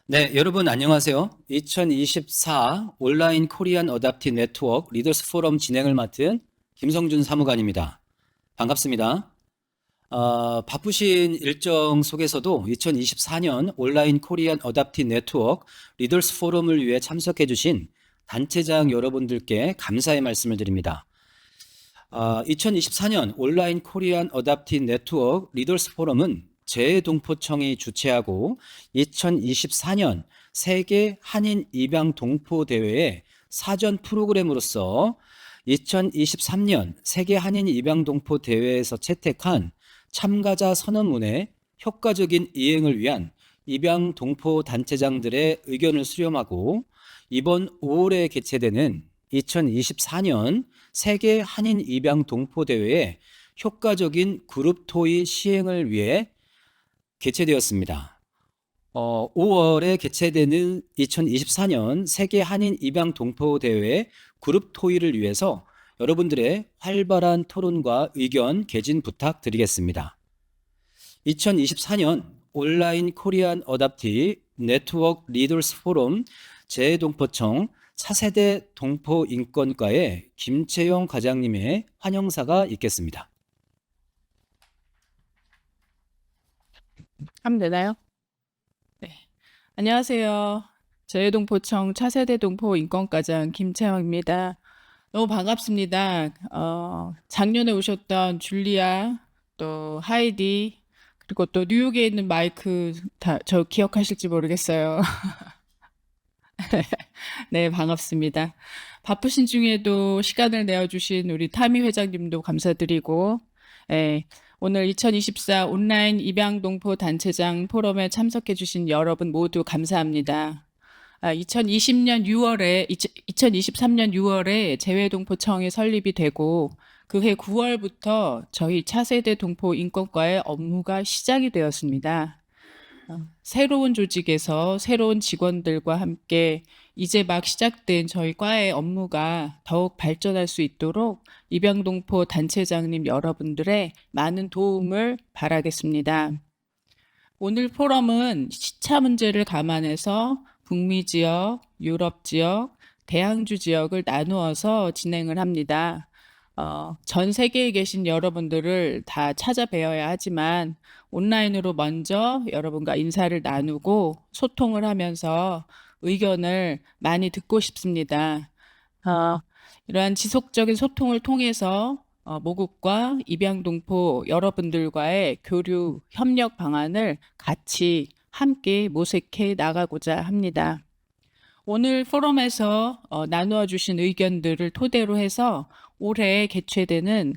네, 여러분 안녕하세요. 2024 온라인 코리안 어답티 네트워크 리더스 포럼 진행을 맡은 김성준 사무관입니다. 반갑습니다. 바쁘신 일정 속에서도 2024년 온라인 코리안 어답티 네트워크 리더스 포럼을 위해 참석해 주신 단체장 여러분들께 감사의 말씀을 드립니다. 2024년 온라인 코리안 어답티 네트워크 리더스 포럼은 재동포청이 주최하고 2024년 세계 한인 입양 동포 대회의 사전 프로그램으로서 2023년 세계 한인 입양 동포 대회에서 채택한 참가자 선언문의 효과적인 이행을 위한 입양 동포 단체장들의 의견을 수렴하고 이번 5월에 개최되는 2024년 세계 한인 입양 동포 대회의 효과적인 그룹 토의 시행을 위해 개최되었습니다. 5월에 개최되는 2024년 세계 한인 입양 동포 대회 그룹 토의를 위해서 여러분들의 활발한 토론과 의견 개진 부탁드리겠습니다. 2024년 온라인 코리안 어답티 네트워크 리더스 포럼 재동포청 차세대 동포 인권과의 김채영 과장님의 환영사가 있겠습니다. 하면 되나요? 네. 안녕하세요. 재동포청 차세대 동포 인권과장 김채영입니다. 너무 반갑습니다. 작년에 오셨던 줄리아, 또 하이디, 그리고 또 뉴욕에 있는 마이크 다 저 기억하실지 모르겠어요. 네, 반갑습니다. 바쁘신 중에도 시간을 내어주신 우리 타미 회장님도 감사드리고, 오늘 2024 온라인 입양동포 단체장 포럼에 참석해주신 여러분 모두 감사합니다. 2023년 6월에 재외동포청이 설립이 되고 그해 9월부터 저희 차세대 동포 인권과의 업무가 시작이 되었습니다. 새로운 조직에서 새로운 직원들과 함께 이제 막 시작된 저희 과의 업무가 더욱 발전할 수 있도록 입양동포 단체장님 여러분들의 많은 도움을 바라겠습니다. 오늘 포럼은 시차 문제를 감안해서 북미 지역, 유럽 지역, 대항주 지역을 나누어서 진행을 합니다. 전 세계에 계신 여러분들을 다 찾아뵈어야 하지만 온라인으로 먼저 여러분과 인사를 나누고 소통을 하면서 의견을 많이 듣고 싶습니다. 이러한 지속적인 소통을 통해서 모국과 입양동포 여러분들과의 교류 협력 방안을 같이 함께 모색해 나가고자 합니다. 오늘 포럼에서 나누어 주신 의견들을 토대로 해서 올해 개최되는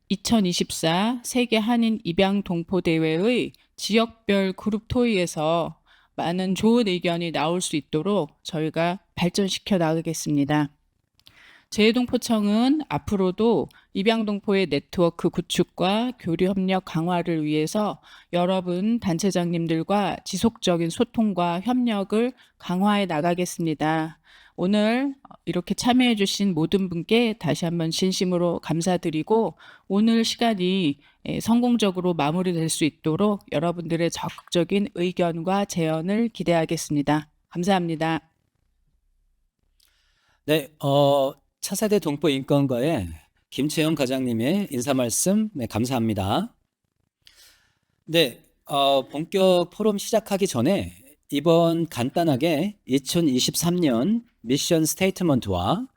2024 세계 한인 입양 동포 대회의 지역별 그룹 토의에서 많은 좋은 의견이 나올 수 있도록 저희가 발전시켜 나가겠습니다. 재외동포청은 앞으로도 입양동포의 네트워크 구축과 교류 협력 강화를 위해서 여러분 단체장님들과 지속적인 소통과 협력을 강화해 나가겠습니다. 오늘 이렇게 참여해 주신 모든 분께 다시 한번 진심으로 감사드리고 오늘 시간이 성공적으로 마무리될 수 있도록 여러분들의 적극적인 의견과 제언을 기대하겠습니다. 감사합니다. 네, 차세대 동포 인권과의 김채영 과장님의 인사 말씀 감사합니다. 네, 본격 포럼 시작하기 전에 이번 간단하게 2023년 미션 스테이트먼트와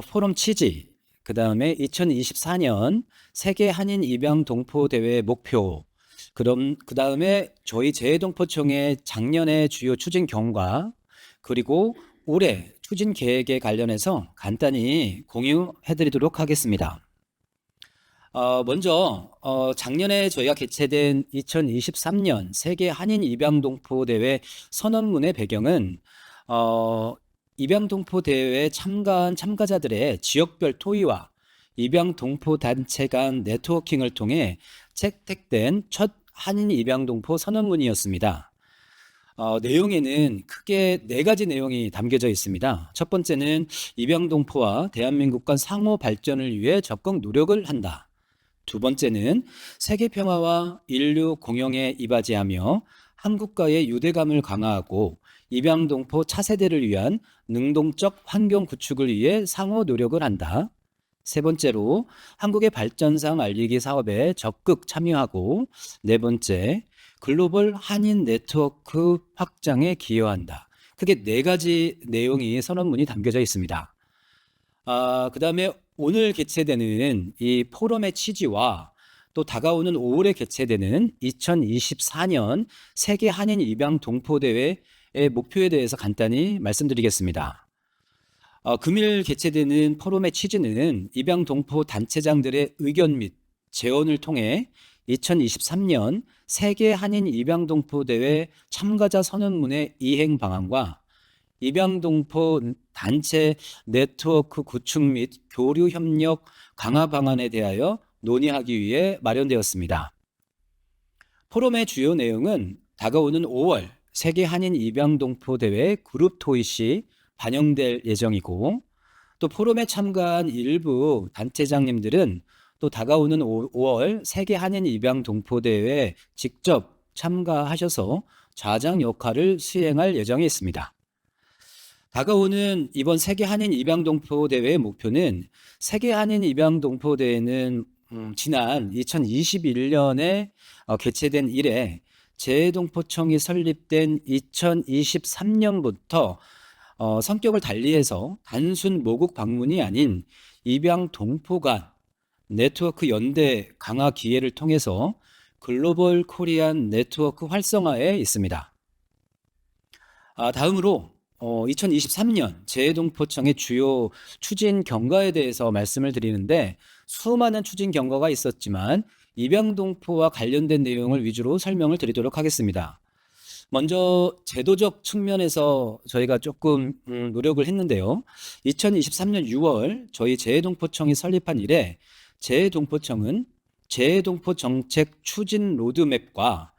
포럼 취지, 그 다음에 2024년 세계 한인 입양 동포 대회 목표, 그럼 그 다음에 저희 재외동포청의 작년의 주요 추진 경과, 그리고 올해 추진 계획에 관련해서 간단히 공유해 드리도록 하겠습니다. 먼저 작년에 저희가 개최된 2023년 세계 한인 입양동포 대회 선언문의 배경은 입양동포 대회에 참가한 참가자들의 지역별 토의와 입양동포 단체 간 네트워킹을 통해 채택된 첫 한인 입양동포 선언문이었습니다. 내용에는 크게 4가지 내용이 담겨져 있습니다. 첫 번째는 입양동포와 대한민국 간 상호 발전을 위해 적극 노력을 한다. 두 번째는 세계 평화와 인류 공영에 이바지하며 한국과의 유대감을 강화하고 입양동포 차세대를 위한 능동적 환경 구축을 위해 상호 노력을 한다. 세 번째로 한국의 발전상 알리기 사업에 적극 참여하고, 네 번째, 글로벌 한인 네트워크 확장에 기여한다. 크게 네 가지 내용이 선언문이 담겨져 있습니다. 그다음에 오늘 개최되는 이 포럼의 취지와 또 다가오는 5월에 개최되는 2024년 세계 한인 입양 동포 대회의 목표에 대해서 간단히 말씀드리겠습니다. 금일 개최되는 포럼의 취지는 입양 동포 단체장들의 의견 및 제언을 통해 2023년 세계 한인 입양 동포 대회 참가자 선언문의 이행 방안과 입양 동포 단체 네트워크 구축 및 교류 협력 강화 방안에 대하여 논의하기 위해 마련되었습니다. 포럼의 주요 내용은 다가오는 5월 세계 한인 입양 동포 대회 그룹 토의 시 반영될 예정이고, 또 포럼에 참가한 일부 단체장님들은 또 다가오는 5월 세계 한인 입양 동포 대회에 직접 참가하셔서 좌장 역할을 수행할 예정이 있습니다. 다가오는 이번 세계 한인 입양 동포 대회의 목표는, 세계 한인 입양 동포 대회는 지난 2021년에 개최된 이래 재동포청이 설립된 2023년부터 성격을 달리해서 단순 모국 방문이 아닌 입양 동포 간 네트워크 연대 강화 기회를 통해서 글로벌 코리안 네트워크 활성화에 있습니다. 다음으로 2023년 재동포청의 주요 추진 경과에 대해서 말씀을 드리는데, 수많은 추진 경과가 있었지만 입양 동포와 관련된 내용을 위주로 설명을 드리도록 하겠습니다. 먼저 제도적 측면에서 저희가 조금 노력을 했는데요. 2023년 6월 저희 재동포청이 설립한 이래 재동포청은 재동포 정책 추진 로드맵과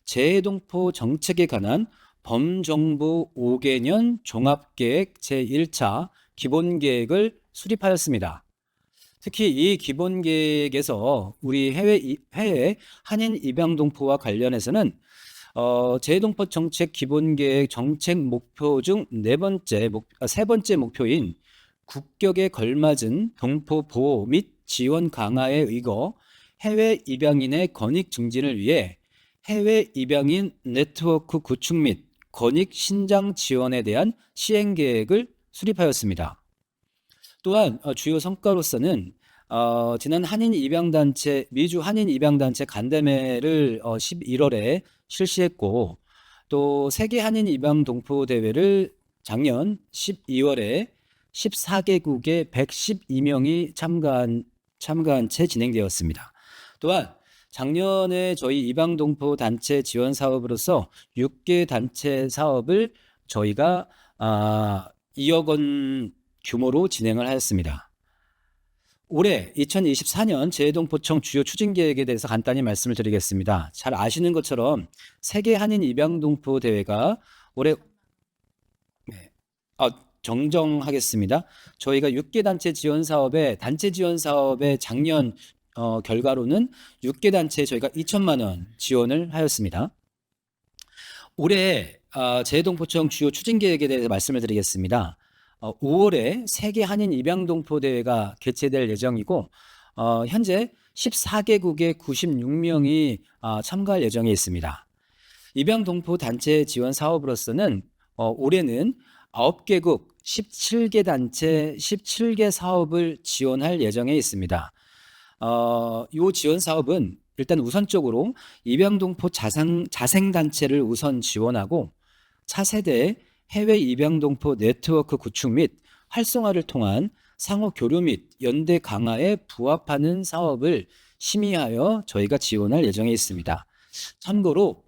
재동포 정책에 관한 범정부 5개년 종합계획 제1차 기본계획을 수립하였습니다. 특히 이 기본계획에서 우리 해외 한인 입양 동포와 관련해서는 재동포 정책 기본계획 정책 목표 중 세 번째 목표인 국격에 걸맞은 동포 보호 및 지원 강화에 의거 해외 입양인의 권익 증진을 위해 해외 입양인 네트워크 구축 및 권익 신장 지원에 대한 시행 계획을 수립하였습니다. 또한 주요 성과로서는 지난 한인 입양단체 미주 한인 입양단체 간담회를 11월에 실시했고, 또 세계 한인 입양 동포 대회를 작년 12월에 14개국의 112명이 참가한 채 진행되었습니다. 또한 작년에 저희 입양 동포 단체 지원 사업으로서 6개 단체 사업을 저희가 2억 원 규모로 진행을 하였습니다. 올해 2024년 재동포청 주요 추진 계획에 대해서 간단히 말씀을 드리겠습니다. 잘 아시는 것처럼 세계 한인 입양 동포 대회가 올해 정정하겠습니다. 저희가 6개 단체 지원 사업의 작년 결과로는 6개 단체에 저희가 2천만 원 지원을 하였습니다. 올해 재동포청 주요 추진 계획에 대해서 말씀을 드리겠습니다. 5월에 세계 한인 입양 동포 대회가 개최될 예정이고, 현재 14개국의 96명이 참가할 예정에 있습니다. 입양 동포 단체 지원 사업으로서는 올해는 9개국 17개 단체 17개 사업을 지원할 예정에 있습니다. 이 지원 사업은 일단 우선적으로 입양 동포 자생 단체를 우선 지원하고, 차세대 해외 입양 동포 네트워크 구축 및 활성화를 통한 상호 교류 및 연대 강화에 부합하는 사업을 심의하여 저희가 지원할 예정에 있습니다. 참고로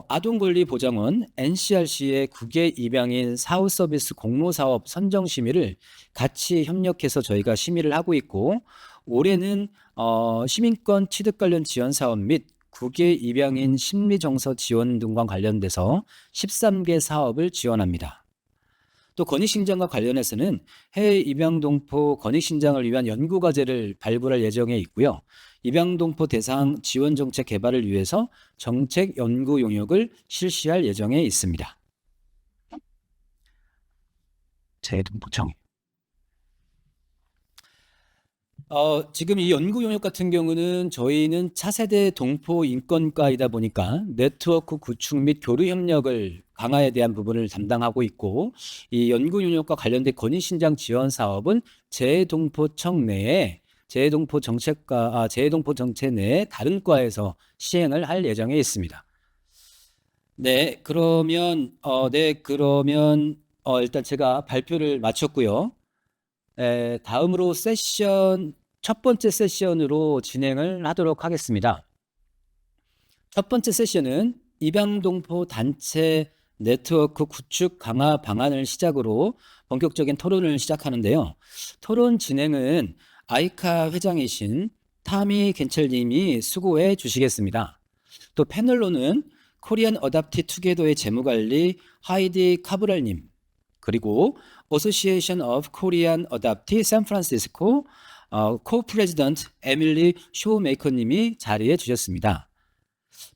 아동권리보장원 NCRC의 국외 입양인 사후 서비스 공모 사업 선정 심의를 같이 협력해서 저희가 심의를 하고 있고, 올해는 시민권 취득 관련 지원 사업 및 국외 입양인 심리정서 지원 등과 관련돼서 13개 사업을 지원합니다. 또 권익신장과 관련해서는 해외 입양동포 권익신장을 위한 연구과제를 발굴할 예정에 있고요. 입양동포 대상 지원정책 개발을 위해서 정책 연구 용역을 실시할 예정에 있습니다. 재동포청. 지금 이 연구 용역 같은 경우는 저희는 차세대 동포 인권과이다 보니까 네트워크 구축 및 교류 협력을 강화에 대한 부분을 담당하고 있고, 이 연구 용역과 관련된 권위 신장 지원 사업은 재동포청 내에 재동포 정책 내 다른 과에서 시행을 할 예정에 있습니다. 네, 그러면 일단 제가 발표를 마쳤고요. 다음으로 첫 번째 세션으로 진행을 하도록 하겠습니다. 첫 번째 세션은 입양동포 단체 네트워크 구축 강화 방안을 시작으로 본격적인 토론을 시작하는데요. 토론 진행은 아이카 회장이신 타미 겐첼님이 수고해 주시겠습니다. 또 패널로는 코리안 어답티 투게더의 재무관리 하이디 카브랄님, 그리고 Association of Korean Adoptee San Francisco co-president 에밀리 쇼메이커님이 자리해 주셨습니다.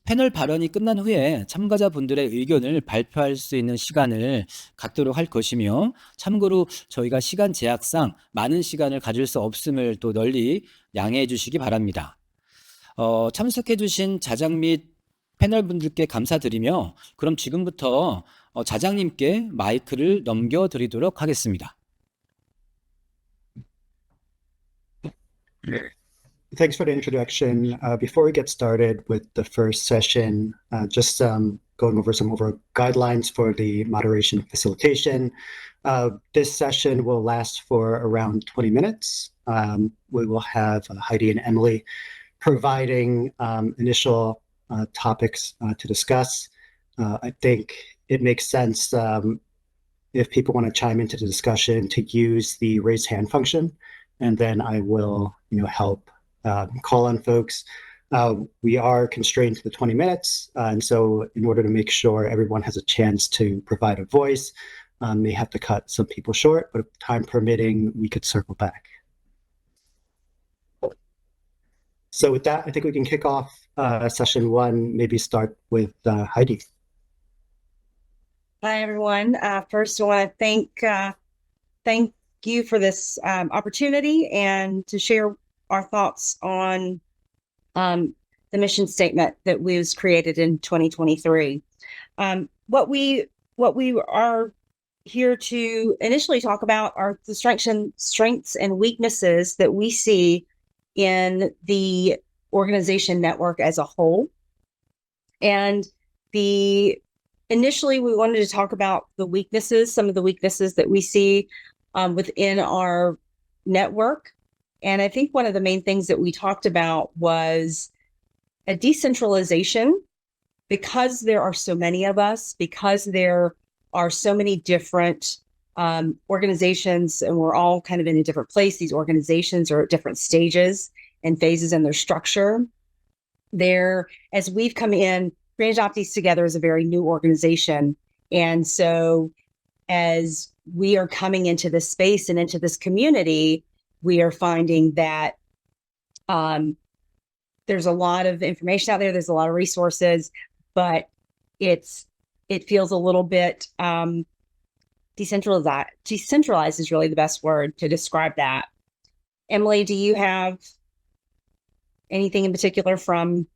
패널 발언이 끝난 후에 참가자분들의 의견을 발표할 수 있는 시간을 갖도록 할 것이며, 참고로 저희가 시간 제약상 많은 시간을 가질 수 없음을 또 널리 양해해 주시기 바랍니다. 참석해 주신 자장 및 패널분들께 감사드리며, 그럼 지금부터 자장님께 마이크를 넘겨드리도록 하겠습니다. Thanks for the introduction. Before we get started with the first session, just going over some guidelines for the moderation facilitation. This session will last for around 20 minutes. We will have Heidi and Emily providing initial topics to discuss. I think it makes sense if people want to chime into the discussion to use the raise hand function, and then I will help call on folks. We are constrained to the 20 minutes, and so in order to make sure everyone has a chance to provide a voice, may have to cut some people short, but if time permitting, we could circle back. So with that, I think we can kick off session one, maybe start with Heidi. Hi, everyone. First, I want to thank you for this opportunity and to share our thoughts on the mission statement that was created in 2023. What we are here to initially talk about are the strengths and weaknesses that we see in the organization network as a whole. And initially, we wanted to talk about some of the weaknesses that we see within our network. And I think one of the main things that we talked about was a decentralization, because there are so many of us, because there are so many different organizations, and we're all kind of in a different place. These organizations are at different stages and phases in their structure. As we've come in, Korean Adoptees Together is a very new organization. And so as we are coming into this space and into this community, we are finding that there's a lot of information out there. There's a lot of resources, but it feels a little bit decentralized. Decentralized is really the best word to describe that. Emily, do you have anything in particular from?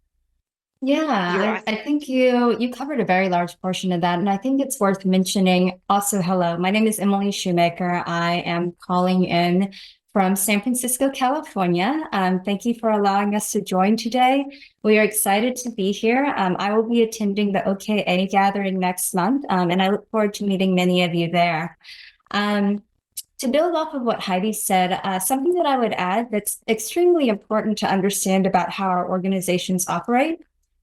Yeah, I think you covered a very large portion of that. And I think it's worth mentioning also, hello, my name is Emily Shoemaker. I am calling in from San Francisco, California. Thank you for allowing us to join today. We are excited to be here. I will be attending the OKAG gathering next month, and I look forward to meeting many of you there. To build off of what Heidi said, something that I would add that's extremely important to understand about how our organizations operate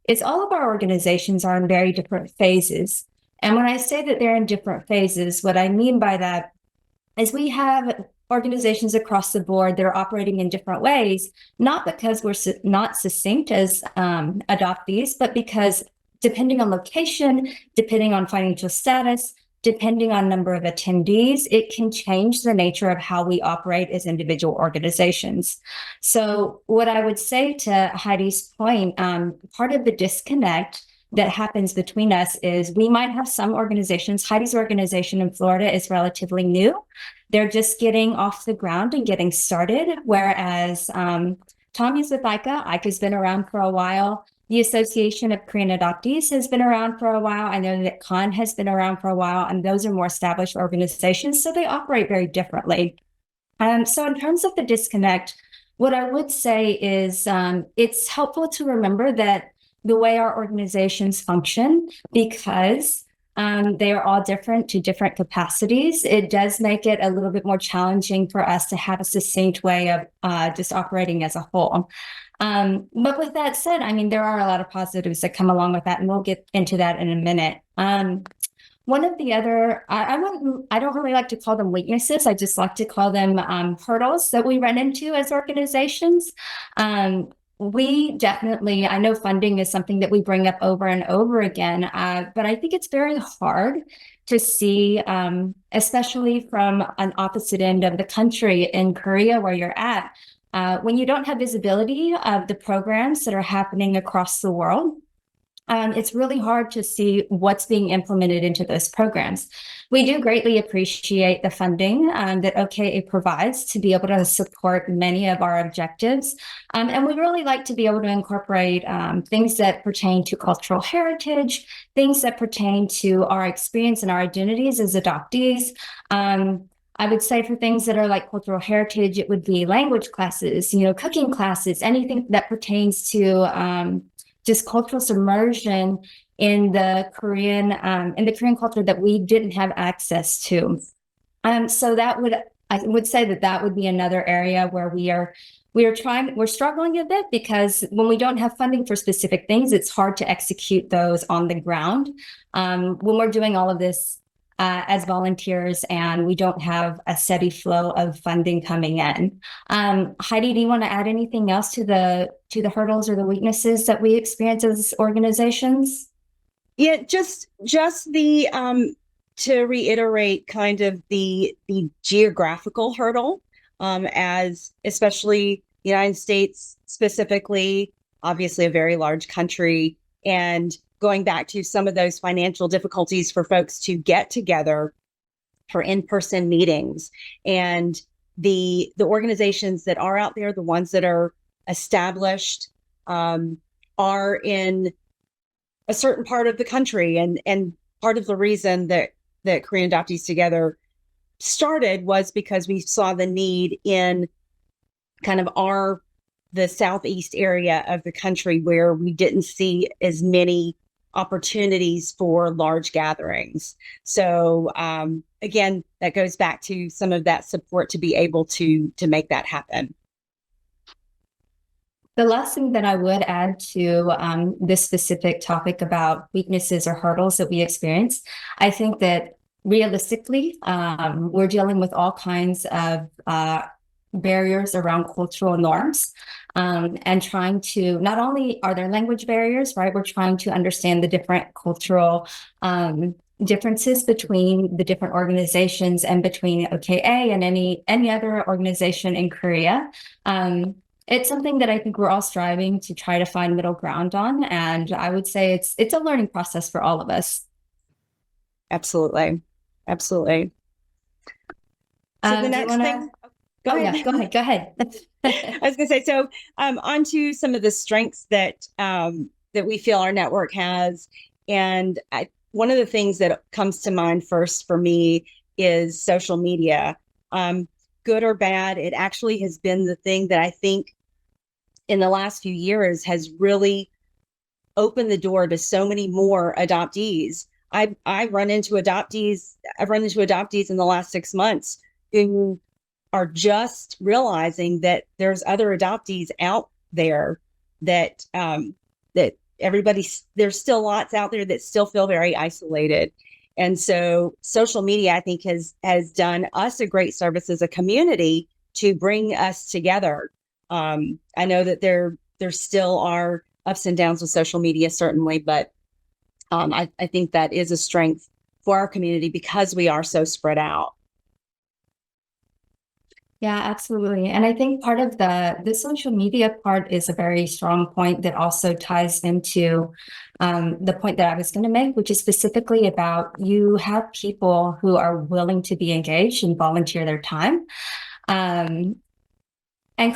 is all of our organizations are in very different phases. And when I say that they're in different phases, what I mean by that is we have organizations across the board that are operating in different ways, not because we're not succinct as adoptees, but because depending on location, depending on financial status, depending on number of attendees, it can change the nature of how we operate as individual organizations. So what I would say to Heidi's point, part of the disconnect that happens between us is we might have some organizations. Heidi's organization in Florida is relatively new. They're just getting off the ground and getting started, whereas Tommy's with ICA. ICA's been around for a while. The Association of Korean Adoptees has been around for a while. I know that CON has been around for a while, and those are more established organizations, so they operate very differently. So in terms of the disconnect, what I would say is it's helpful to remember that the way our organizations function, because they are all different to different capacities, it does make it a little bit more challenging for us to have a succinct way of just operating as a whole. But with that said, I mean, there are a lot of positives that come along with that, and we'll get into that in a minute. One of the other, I don't really like to call them weaknesses. I just like to call them hurdles that we run into as organizations. We definitely, I know funding is something that we bring up over and over again, but I think it's very hard to see, especially from an opposite end of the country in Korea where you're at, when you don't have visibility of the programs that are happening across the world. It's really hard to see what's being implemented into those programs. We do greatly appreciate the funding that OKAG provides to be able to support many of our objectives. And we really like to be able to incorporate things that pertain to cultural heritage, things that pertain to our experience and our identities as adoptees. I would say for things that are like cultural heritage, it would be language classes, cooking classes, anything that pertains to just cultural submersion in the Korean culture that we didn't have access to. So I would say that would be another area where we're struggling a bit, because when we don't have funding for specific things, it's hard to execute those on the ground. When we're doing all of this as volunteers and we don't have a steady flow of funding coming in. Heidi, do you want to add anything else to the hurdles or the weaknesses that we experience as organizations? Yeah, just the to reiterate kind of the geographical hurdle, as especially the United States specifically, obviously a very large country, and going back to some of those financial difficulties for folks to get together for in-person meetings. And the organizations that are out there, the ones that are established, are in a certain part of the country. And part of the reason that Korean Adoptees Together started was because we saw the need in kind of the southeast area of the country, where we didn't see as many opportunities for large gatherings. So again, that goes back to some of that support to be able to make that happen. The last thing that I would add to this specific topic about weaknesses or hurdles that we experience, I think that realistically, we're dealing with all kinds of barriers around cultural norms, and trying to, not only are there language barriers, right? We're trying to understand the different cultural differences between the different organizations and between OKAG and any other organization in Korea. It's something that I think we're all striving to try to find middle ground on, and I would say it's a learning process for all of us. Absolutely. So the next thing. Go ahead. Yeah, go ahead. I was going to say, so on to some of the strengths that we feel our network has. And one of the things that comes to mind first for me is social media. Good or bad, it actually has been the thing that I think in the last few years has really opened the door to so many more adoptees. I've run into adoptees in the last 6 months who are just realizing that there's other adoptees out there, that there's still lots out there that still feel very isolated. And so social media, I think, has done us a great service as a community to bring us together. I know that there still are ups and downs with social media, certainly, but I think that is a strength for our community because we are so spread out. Yeah, absolutely. And I think part of the social media part is a very strong point that also ties into the point that I was going to make, which is specifically about you have people who are willing to be engaged and volunteer their time. And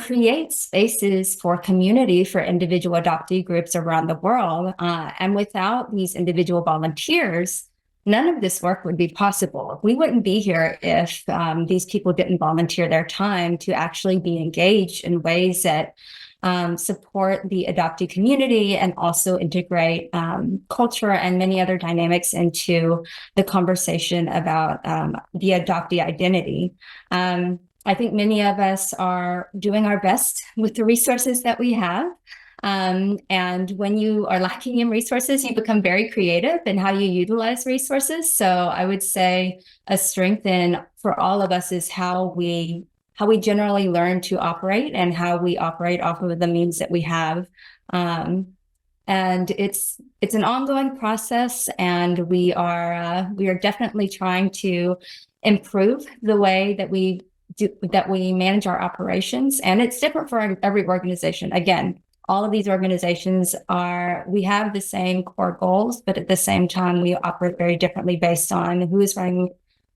create spaces for community for individual adoptee groups around the world. And without these individual volunteers, none of this work would be possible. We wouldn't be here if these people didn't volunteer their time to actually be engaged in ways that support the adoptee community and also integrate culture and many other dynamics into the conversation about the adoptee identity. I think many of us are doing our best with the resources that we have. And when you are lacking in resources, you become very creative in how you utilize resources. So I would say a strength for all of us is how we generally learn to operate and how we operate off of the means that we have. And it's an ongoing process, and we are definitely trying to improve the way that we manage our operations, and it's different for every organization. Again, all of these organizations we have the same core goals, but at the same time, we operate very differently based on who is running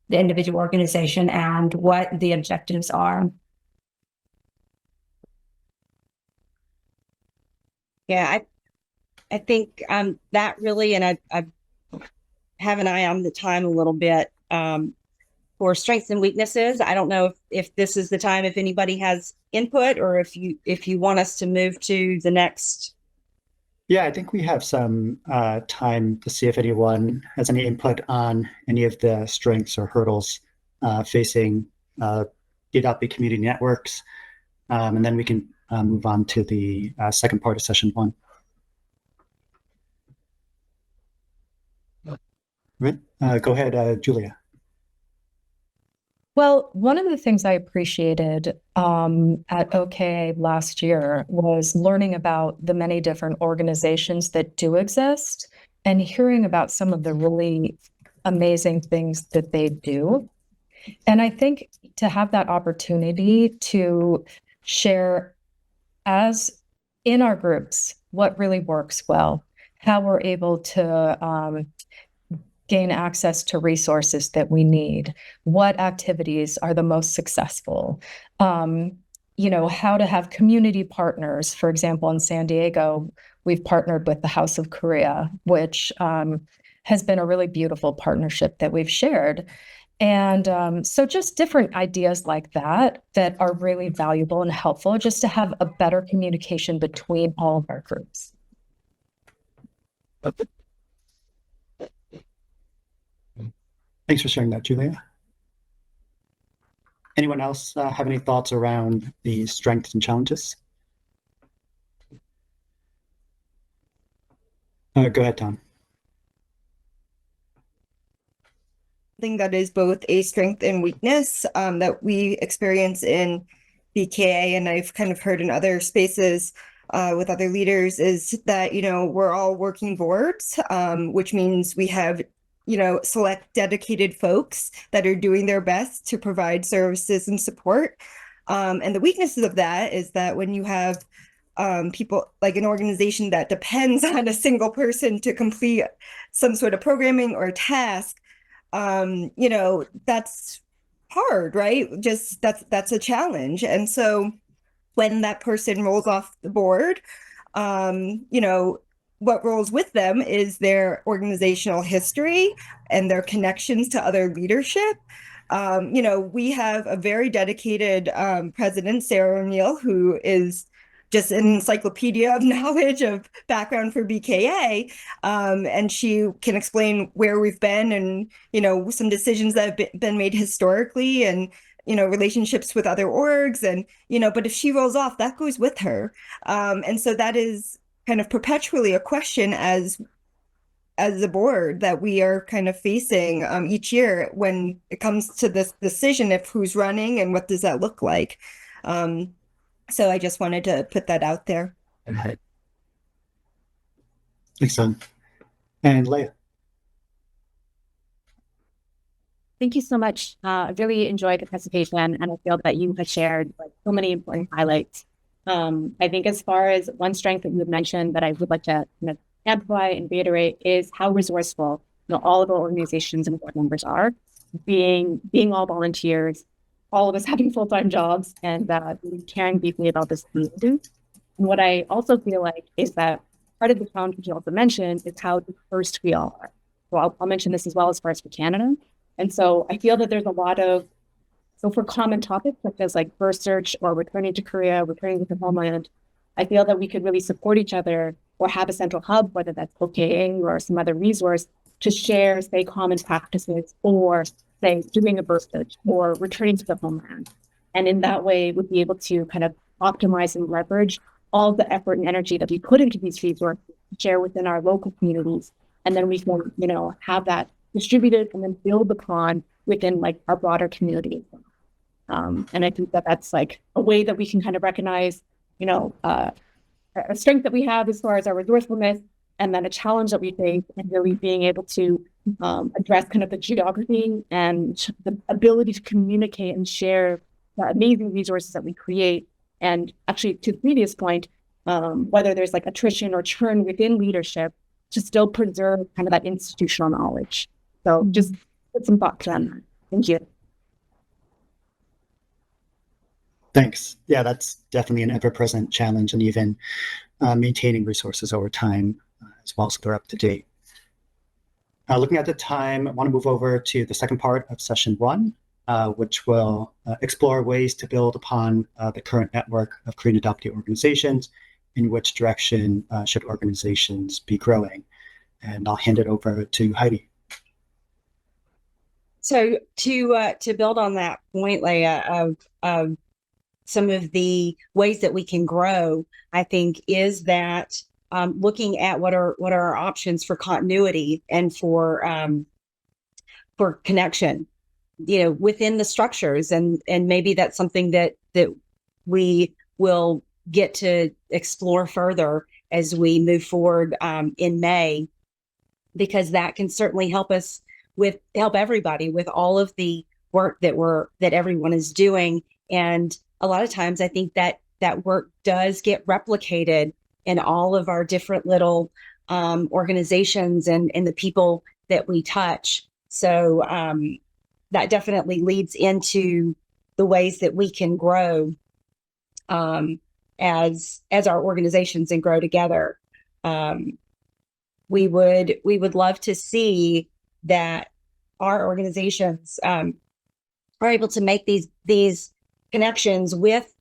the individual organization and what the objectives are. Yeah, I think that really, and I have an eye on the time a little bit. For strengths and weaknesses, I don't know if this is the time, if anybody has input, or if you want us to move to the next. Yeah, I think we have some time to see if anyone has any input on any of the strengths or hurdles facing the adoptee community networks. And then we can move on to the second part of session 1. Right. Go ahead, Julia. Well, one of the things I appreciated at OKAG last year was learning about the many different organizations that do exist and hearing about some of the really amazing things that they do. And I think to have that opportunity to share as in our groups what really works well, how we're able to gain access to resources that we need, what activities are the most successful, how to have community partners. For example, in San Diego, we've partnered with the House of Korea, which has been a really beautiful partnership that we've shared. And so just different ideas like that are really valuable and helpful, just to have a better communication between all of our groups. Thanks for sharing that, Julia. Anyone else have any thoughts around the strengths and challenges? Go ahead, Tom. Thing that is both a strength and weakness that we experience in BKA, and I've kind of heard in other spaces with other leaders, is that, we're all working boards, which means we have select dedicated folks that are doing their best to provide services and support. And the weaknesses of that is that when you have people like an organization that depends on a single person to complete some sort of programming or task, that's hard, right? Just that's a challenge. And so when that person rolls off the board, what rolls with them is their organizational history and their connections to other leadership. We have a very dedicated president, Sarah O'Neill, who is just an encyclopedia of knowledge of background for BKA. And she can explain where we've been and, some decisions that have been made historically and, relationships with other orgs. And, but if she rolls off, that goes with her. And so that is kind of perpetually a question as a board that we are kind of facing each year when it comes to this decision of who's running and what does that look like. So I just wanted to put that out there. Thanks, Tom. And Leah. Thank you so much. I really enjoyed the presentation, and I feel that you have shared like so many important highlights. I think as far as one strength that you have mentioned that I would like to amplify and reiterate is how resourceful all of our organizations and board members are, being all volunteers, all of us having full-time jobs, and caring deeply about this community. And what I also feel like is that part of the challenge, which you also mentioned, is how dispersed we all are. So I'll mention this as well as far as for Canada. And so I feel that there's a lot of, so for common topics such as like birth search or returning to Korea, returning to the homeland, I feel that we could really support each other or have a central hub, whether that's OKAG or some other resource, to share, say, common practices, or say doing a birth search or returning to the homeland. And in that way, we'd be able to kind of optimize and leverage all the effort and energy that we put into these resources to share within our local communities. And then we can, have that distributed and then build upon within like our broader community. And I think that that's like a way that we can kind of recognize, a strength that we have as far as our resourcefulness, and then a challenge that we face, and really being able to address kind of the geography and the ability to communicate and share the amazing resources that we create. And actually, to the previous point, whether there's like attrition or churn within leadership, to still preserve kind of that institutional knowledge. So just put some thoughts on that. Thank you. Thanks. Yeah, that's definitely an ever-present challenge, and even maintaining resources over time as well, so they're up to date. Looking at the time, I want to move over to the second part of session 1, which will explore ways to build upon the current network of Korean adoptee organizations. In which direction should organizations be growing? And I'll hand it over to Heidi. So to build on that point, Leah, of some of the ways that we can grow, I think is that looking at what are our options for continuity and for connection, within the structures, and maybe that's something that we will get to explore further as we move forward in May, because that can certainly help everybody with all of the work that everyone is doing. And a lot of times I think that work does get replicated in all of our different little organizations and the people that we touch. So that definitely leads into the ways that we can grow as our organizations and grow together. We would love to see that our organizations are able to make these connections with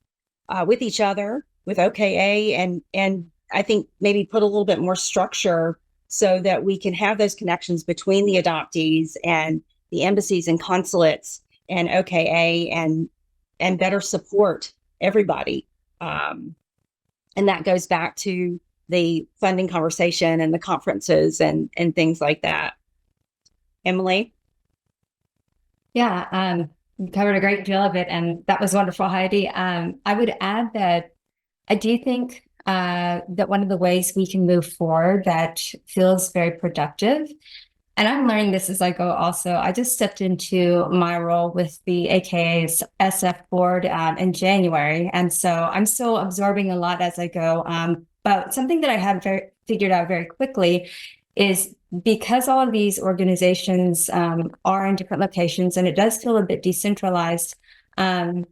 each other, with OKA, and I think maybe put a little bit more structure so that we can have those connections between the adoptees and the embassies and consulates and OKA, and better support everybody. And that goes back to the funding conversation and the conferences and things like that. Emily? Yeah, you covered a great deal of it, and that was wonderful, Heidi. I would add that I do think that one of the ways we can move forward that feels very productive, and I'm learning this as I go also, I just stepped into my role with the AKA's SF board in January, and so I'm still absorbing a lot as I go. But something that I have figured out very quickly is, because all of these organizations are in different locations and it does feel a bit decentralized, it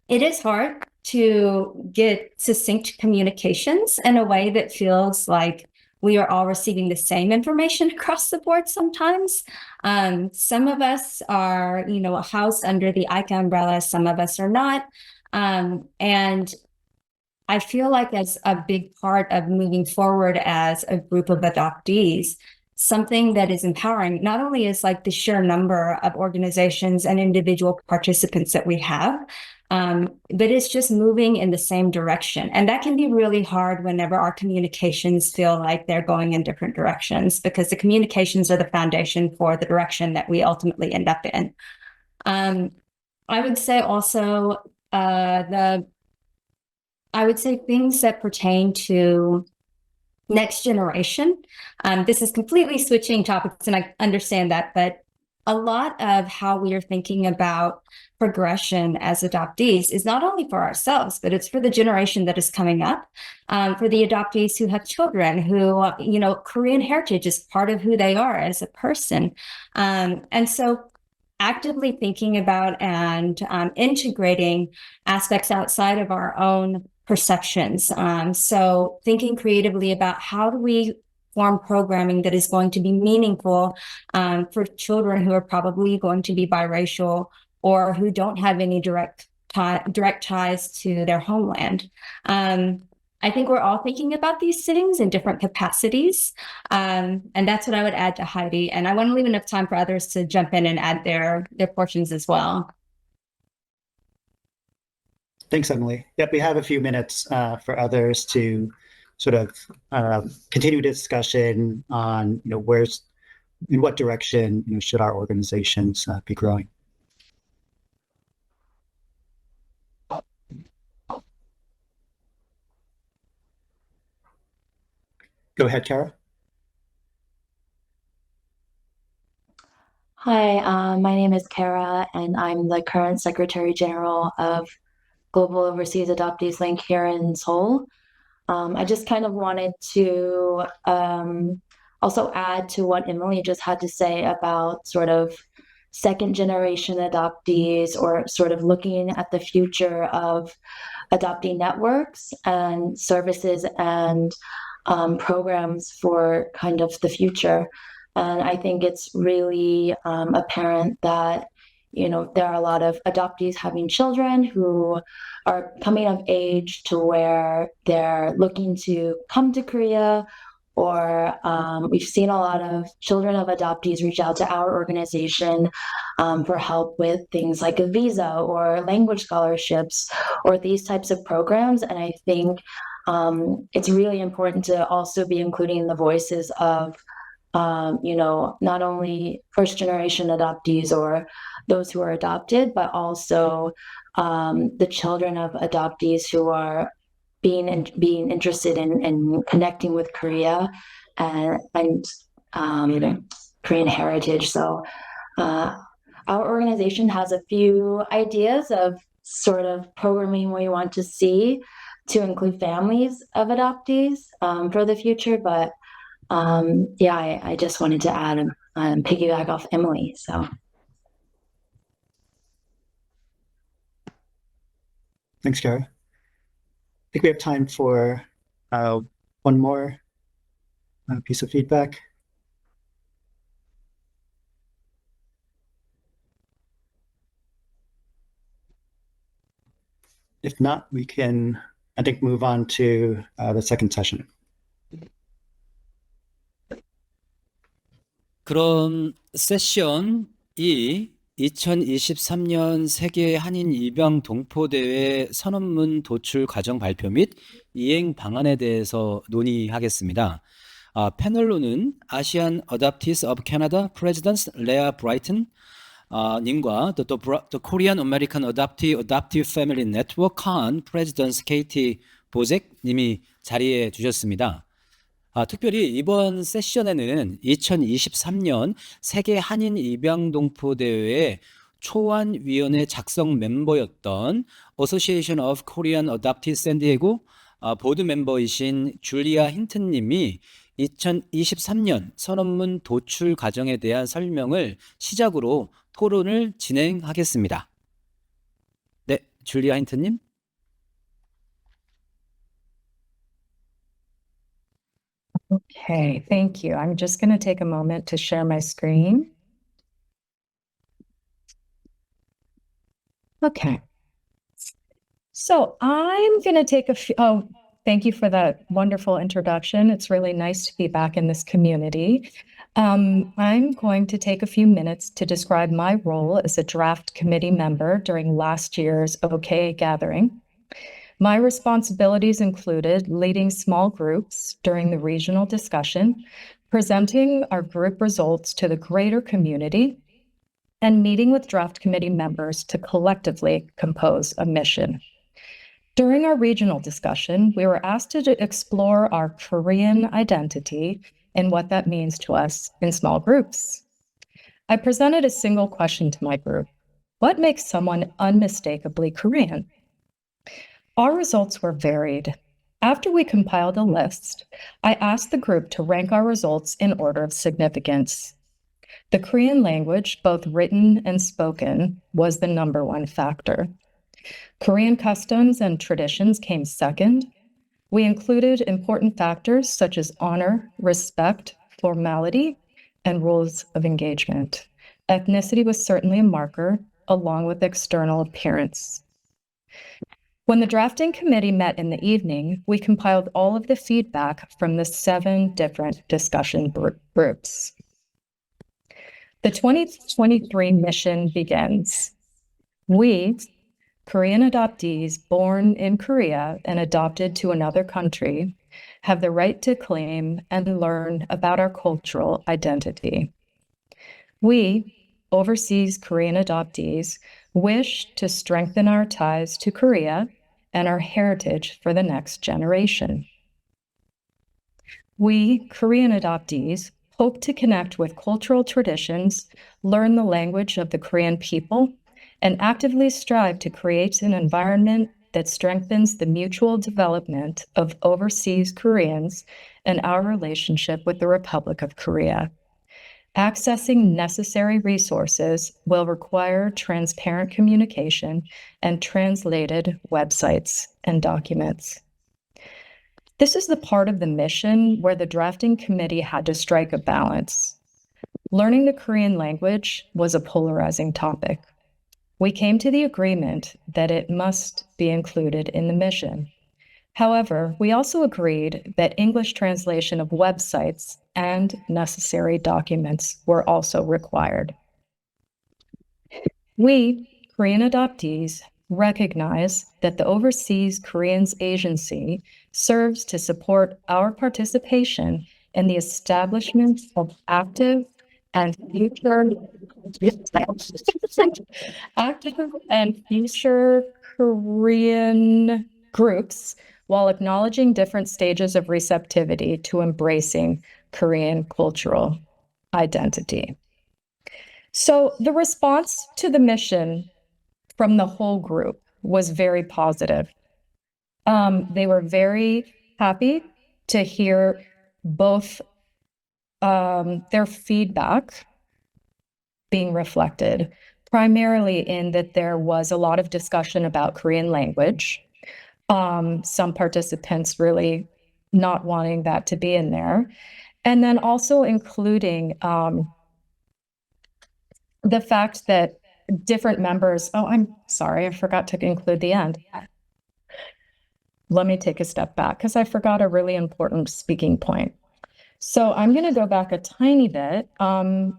is hard to get succinct communications in a way that feels like we are all receiving the same information across the board sometimes. Some of us are, housed under the ICA umbrella, some of us are not. And I feel like as a big part of moving forward as a group of adoptees, something that is empowering not only is like the sheer number of organizations and individual participants that we have, but it's just moving in the same direction. And that can be really hard whenever our communications feel like they're going in different directions, because the communications are the foundation for the direction that we ultimately end up in. I would say also I would say things that pertain to next generation. This is completely switching topics, and I understand that, but a lot of how we are thinking about progression as adoptees is not only for ourselves, but it's for the generation that is coming up, for the adoptees who have children who, Korean heritage is part of who they are as a person. And so actively thinking about and integrating aspects outside of our own perceptions. So thinking creatively about how do we form programming that is going to be meaningful for children who are probably going to be biracial or who don't have any direct ties to their homeland. I think we're all thinking about these things in different capacities. And that's what I would add to Heidi. And I want to leave enough time for others to jump in and add their portions as well. Thanks, Emily. Yep, we have a few minutes for others to sort of continue discussion on, in what direction, should our organizations be growing. Go ahead, Kara. Hi, my name is Kara, and I'm the current Secretary General of Global Overseas Adoptees Link here in Seoul. I just kind of wanted to also add to what Emily just had to say about sort of second generation adoptees, or sort of looking at the future of adoptee networks and services and programs for kind of the future. And I think it's really apparent that, there are a lot of adoptees having children who are coming of age to where they're looking to come to Korea, or we've seen a lot of children of adoptees reach out to our organization for help with things like a visa or language scholarships or these types of programs. And I think it's really important to also be including the voices of not only first generation adoptees or those who are adopted, but also the children of adoptees who are being interested in connecting with Korea and Korean heritage. So our organization has a few ideas of sort of programming we want to see to include families of adoptees for the future, but I just wanted to add and piggyback off Emily. So Thanks, Kara. I think we have time for one more piece of feedback. If not, we can, I think, move on to the second session. 그럼 세션이 2023년 세계 한인 입양 동포대회 선언문 도출 과정 발표 및 이행 방안에 대해서 논의하겠습니다. 패널로는 아시안 Adoptees of Canada President 레아 브라이튼 님과 The Korean American Adoptee Family Network CAN President KT 보잭 님이 자리해 주셨습니다. 특별히 이번 세션에는 2023년 세계 한인 입양 동포 대회의 초안위원회 작성 멤버였던 Association of Korean Adoptees San Diego 보드 멤버이신 줄리아 힌튼 님이 2023년 선언문 도출 과정에 대한 설명을 시작으로 토론을 진행하겠습니다. 네, 줄리아 힌튼 님. Okay, thank you. I'm just going to take a moment to share my screen. Okay. So I'm going to take thank you for that wonderful introduction. It's really nice to be back in this community. I'm going to take a few minutes to describe my role as a draft committee member during last year's OKAG gathering. My responsibilities included leading small groups during the regional discussion, presenting our group results to the greater community, and meeting with draft committee members to collectively compose a mission. During our regional discussion, we were asked to explore our Korean identity and what that means to us in small groups. I presented a single question to my group. What makes someone unmistakably Korean? Our results were varied. After we compiled a list, I asked the group to rank our results in order of significance. The Korean language, both written and spoken, was the number one factor. Korean customs and traditions came second. We included important factors such as honor, respect, formality, and rules of engagement. Ethnicity was certainly a marker, along with external appearance. When the drafting committee met in the evening, we compiled all of the feedback from the 7 different discussion groups. The 2023 mission begins. We, Korean adoptees born in Korea and adopted to another country, have the right to claim and learn about our cultural identity. We, Overseas Korean Adoptees, wish to strengthen our ties to Korea and our heritage for the next generation. We, Korean adoptees, hope to connect with cultural traditions, learn the language of the Korean people, and actively strive to create an environment that strengthens the mutual development of overseas Koreans and our relationship with the Republic of Korea. Accessing necessary resources will require transparent communication and translated websites and documents. This is the part of the mission where the drafting committee had to strike a balance. Learning the Korean language was a polarizing topic. We came to the agreement that it must be included in the mission. However, we also agreed that English translation of websites and necessary documents were also required. We, Korean adoptees, recognize that the Overseas Koreans Agency serves to support our participation in the establishment of active and future Korean groups while acknowledging different stages of receptivity to embracing Korean cultural identity. So the response to the mission from the whole group was very positive. They were very happy to hear both their feedback being reflected, primarily in that there was a lot of discussion about Korean language. Some participants really not wanting that to be in there. And then also including the fact that different members, oh, I'm sorry, I forgot to include the end. Let me take a step back because I forgot a really important speaking point. So I'm going to go back a tiny bit.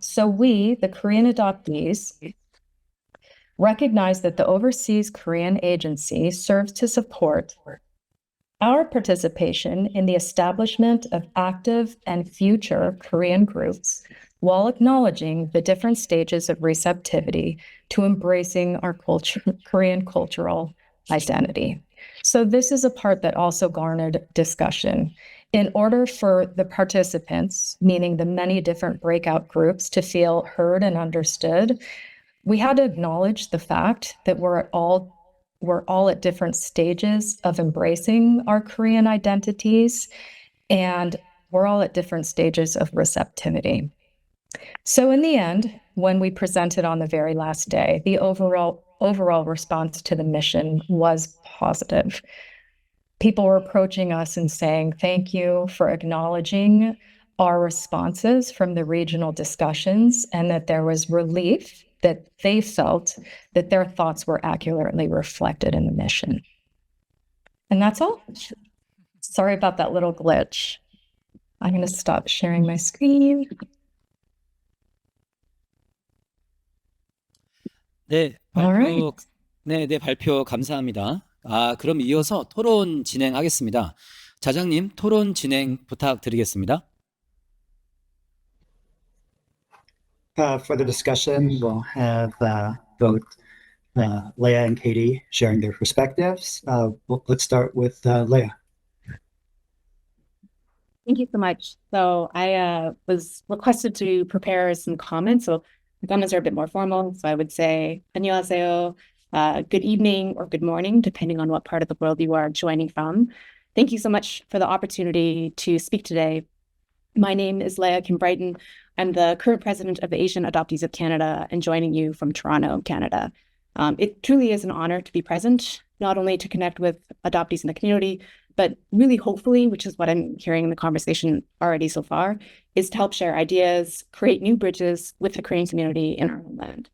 So we, the Korean adoptees, recognize that the Overseas Korean Agency serves to support our participation in the establishment of active and future Korean groups while acknowledging the different stages of receptivity to embracing our Korean cultural identity. So this is a part that also garnered discussion. In order for the participants, meaning the many different breakout groups, to feel heard and understood, we had to acknowledge the fact that we're all at different stages of embracing our Korean identities, and we're all at different stages of receptivity. So in the end, when we presented on the very last day, the overall response to the mission was positive. People were approaching us and saying, thank you for acknowledging our responses from the regional discussions, and that there was relief that they felt that their thoughts were accurately reflected in the mission. And that's all. Sorry about that little glitch. I'm going to stop sharing my screen. 네, 발표 감사합니다. 그럼 이어서 토론 진행하겠습니다. 자장님, 토론 진행 부탁드리겠습니다. For the discussion, we'll have both Leah and Katie sharing their perspectives. Let's start with Leah. Thank you so much. So I was requested to prepare some comments. So The comments are a bit more formal, so I would say 안녕하세요, good evening or good morning, depending on what part of the world you are joining from. Thank you so much for the opportunity to speak today. My name is Leah Kim Brighton. I'm the current president of the Asian Adoptees of Canada and joining you from Toronto, Canada. It truly is an honor to be present, not only to connect with adoptees in the community, but really hopefully, which is what I'm hearing in the conversation already so far, is to help share ideas, create new bridges with the Korean community in our homeland.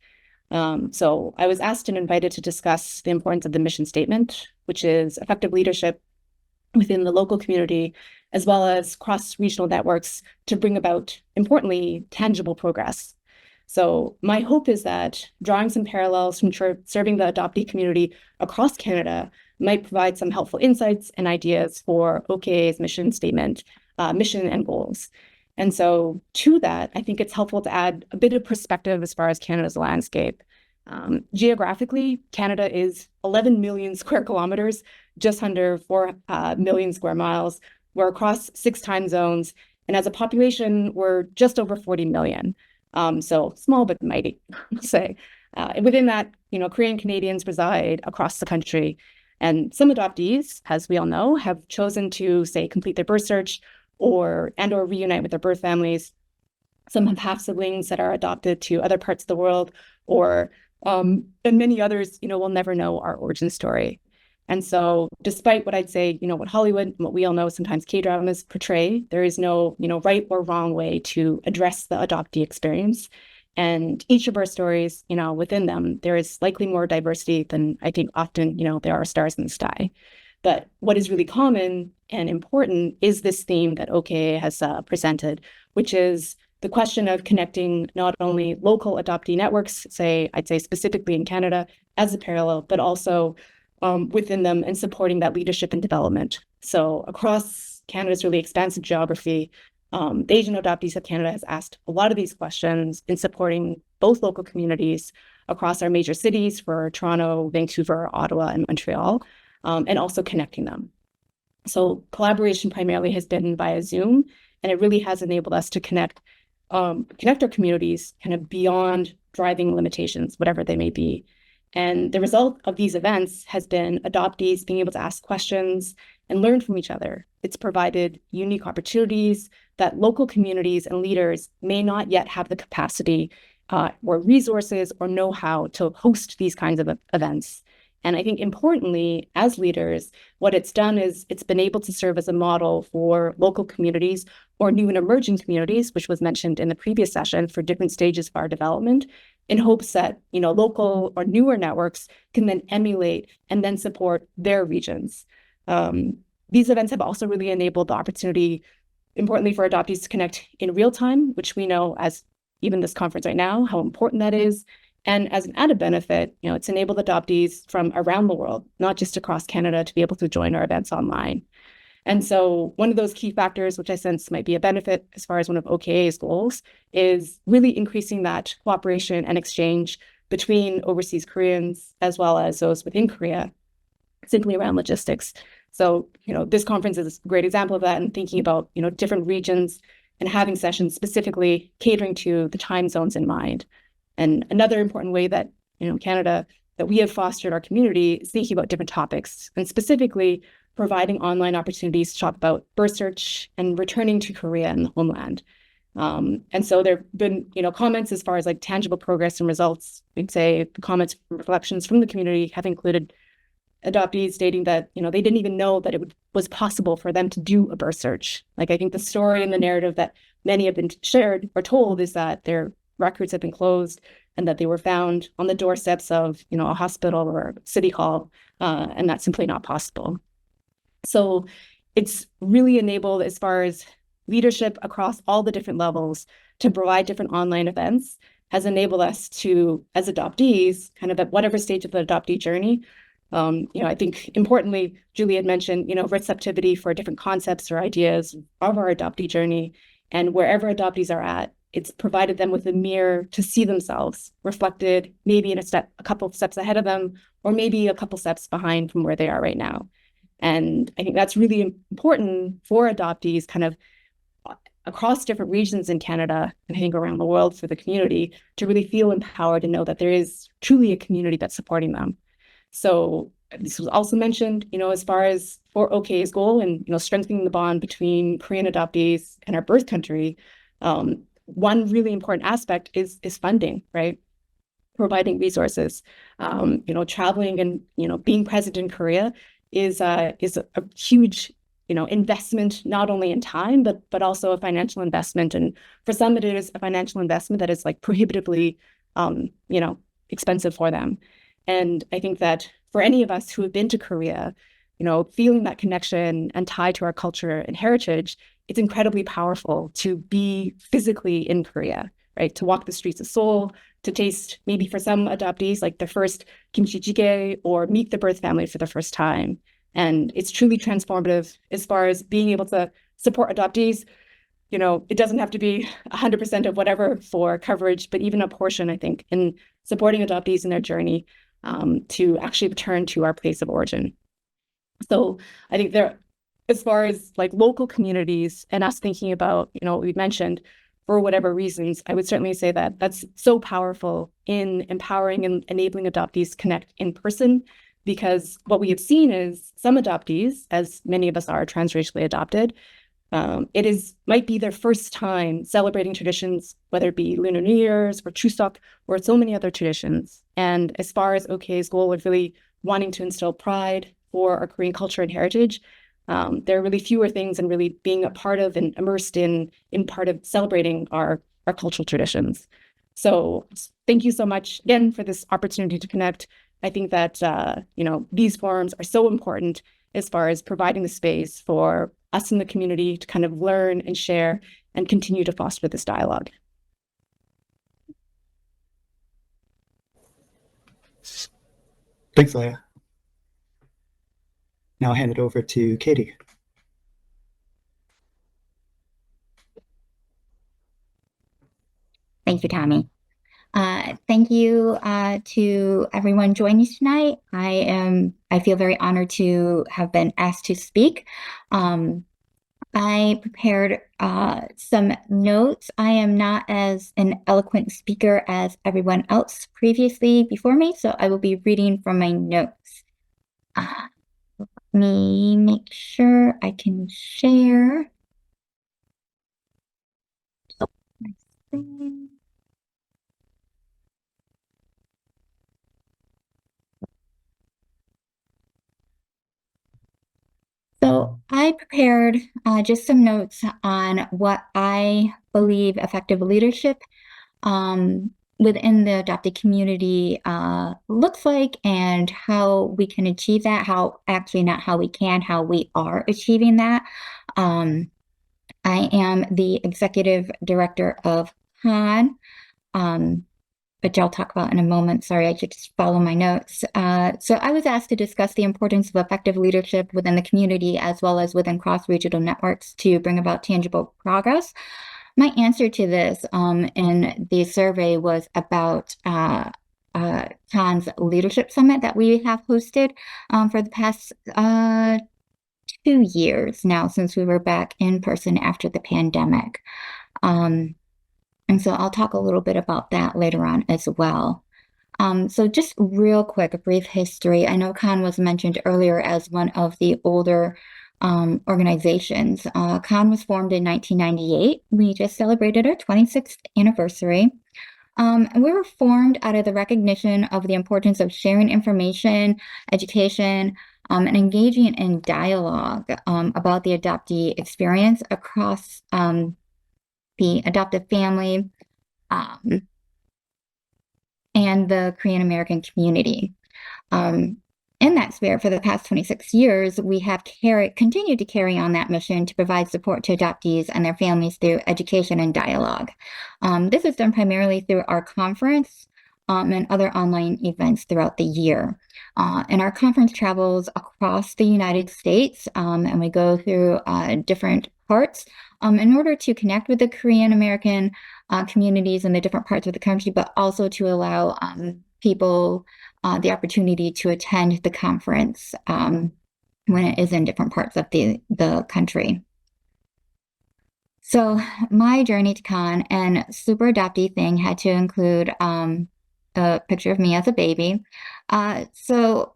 So I was asked and invited to discuss the importance of the mission statement, which is effective leadership within the local community, as well as cross-regional networks to bring about, importantly, tangible progress. So my hope is that drawing some parallels from serving the adoptee community across Canada might provide some helpful insights and ideas for OKA's mission statement, mission and goals. And so to that, I think it's helpful to add a bit of perspective as far as Canada's landscape. Geographically, Canada is 11 million square kilometers, just under 4 million square miles. We're across 6 time zones, and as a population, we're just over 40 million. So small but mighty, I'll say. Within that, Korean Canadians reside across the country, and some adoptees, as we all know, have chosen to, say, complete their birth search or reunite with their birth families. Some have half siblings that are adopted to other parts of the world, and many others, will never know our origin story. And so despite what I'd say, what Hollywood and what we all know sometimes K-dramas portray, there is no, right or wrong way to address the adoptee experience. And each of our stories, within them, there is likely more diversity than I think often, there are stars in the sky. But what is really common and important is this theme that OKA has presented, which is the question of connecting not only local adoptee networks, I'd say specifically in Canada as a parallel, but also within them and supporting that leadership and development. So across Canada's really expansive geography, the Asian Adoptees of Canada has asked a lot of these questions in supporting both local communities across our major cities for Toronto, Vancouver, Ottawa, and Montreal, and also connecting them. So collaboration primarily has been via Zoom, and it really has enabled us to connect our communities kind of beyond driving limitations, whatever they may be. And the result of these events has been adoptees being able to ask questions and learn from each other. It's provided unique opportunities that local communities and leaders may not yet have the capacity or resources or know-how to host these kinds of events. And I think importantly, as leaders, what it's done is it's been able to serve as a model for local communities or new and emerging communities, which was mentioned in the previous session, for different stages of our development, in hopes that, local or newer networks can then emulate and then support their regions. These events have also really enabled the opportunity, importantly, for adoptees to connect in real time, which we know, as even this conference right now, how important that is. And as an added benefit, it's enabled adoptees from around the world, not just across Canada, to be able to join our events online. And so one of those key factors, which I sense might be a benefit as far as one of OKA's goals, is really increasing that cooperation and exchange between overseas Koreans as well as those within Korea, simply around logistics. So, this conference is a great example of that, and thinking about, different regions and having sessions specifically catering to the time zones in mind. And another important way that, Canada, that we have fostered our community is thinking about different topics, and specifically providing online opportunities to talk about birth search and returning to Korea and the homeland. And so there have been, comments as far as like tangible progress and results. We'd say the comments and reflections from the community have included adoptees stating that, they didn't even know that it was possible for them to do a birth search. Like, I think the story and the narrative that many have been shared or told is that their records have been closed and that they were found on the doorsteps of, a hospital or a city hall, and that's simply not possible. So it's really enabled, as far as leadership across all the different levels, to provide different online events, has enabled us to, as adoptees, kind of at whatever stage of the adoptee journey, I think importantly, Julie had mentioned, receptivity for different concepts or ideas of our adoptee journey, and wherever adoptees are at, it's provided them with a mirror to see themselves reflected, maybe in a couple of steps ahead of them, or maybe a couple steps behind from where they are right now. And I think that's really important for adoptees, kind of across different regions in Canada, and I think around the world for the community, to really feel empowered and know that there is truly a community that's supporting them. So this was also mentioned, as far as for OKA's goal and, strengthening the bond between Korean adoptees and our birth country. One really important aspect is funding, right? Providing resources. Traveling and, being present in Korea is a huge, investment, not only in time, but also a financial investment. And for some, it is a financial investment that is like prohibitively, expensive for them. And I think that for any of us who have been to Korea, feeling that connection and tie to our culture and heritage, it's incredibly powerful to be physically in Korea, right? To walk the streets of Seoul, to taste, maybe for some adoptees, like their first kimchi jjigae, or meet the birth family for the first time. And it's truly transformative as far as being able to support adoptees. It doesn't have to be 100% of whatever for coverage, but even a portion, I think, in supporting adoptees in their journey to actually return to our place of origin. So I think as far as like local communities and us thinking about, what we mentioned, for whatever reasons, I would certainly say that that's so powerful in empowering and enabling adoptees to connect in person, because what we have seen is some adoptees, as many of us are transracially adopted, might be their first time celebrating traditions, whether it be Lunar New Year's or Chuseok or so many other traditions. And as far as OK's goal of really wanting to instill pride for our Korean culture and heritage, there are really fewer things than really being a part of and immersed in part of celebrating our cultural traditions. So thank you so much again for this opportunity to connect. I think that, these forums are so important as far as providing the space for us in the community to kind of learn and share and continue to foster this dialogue. Thanks, Leah. Now I'll hand it over to Katie. Thank you, Tommy. Thank you to everyone joining tonight. I feel very honored to have been asked to speak. I prepared some notes. I am not as an eloquent speaker as everyone else previously before me, so I will be reading from my notes. Let me make sure I can share. So I prepared just some notes on what I believe effective leadership within the adopted community looks like, and how we can achieve that, how we are achieving that. I am the executive director of KAN, which I'll talk about in a moment. Sorry, I should just follow my notes. So I was asked to discuss the importance of effective leadership within the community, as well as within cross-regional networks, to bring about tangible progress. My answer to this in the survey was about KAN's Leadership Summit that we have hosted for the past 2 years now, since we were back in person after the pandemic. And so I'll talk a little bit about that later on as well. So just real quick, a brief history. I know KAN was mentioned earlier as one of the older organizations. KAN was formed in 1998. We just celebrated our 26th anniversary. And we were formed out of the recognition of the importance of sharing information, education, and engaging in dialogue about the adoptee experience across the adoptive family and the Korean American community. In that spirit, for the past 26 years, we have continued to carry on that mission to provide support to adoptees and their families through education and dialogue. This is done primarily through our conference and other online events throughout the year. And our conference travels across the United States, and we go through different parts in order to connect with the Korean American communities in the different parts of the country, but also to allow people the opportunity to attend the conference when it is in different parts of the country. So my journey to Cannes and super adoptee thing had to include a picture of me as a baby. So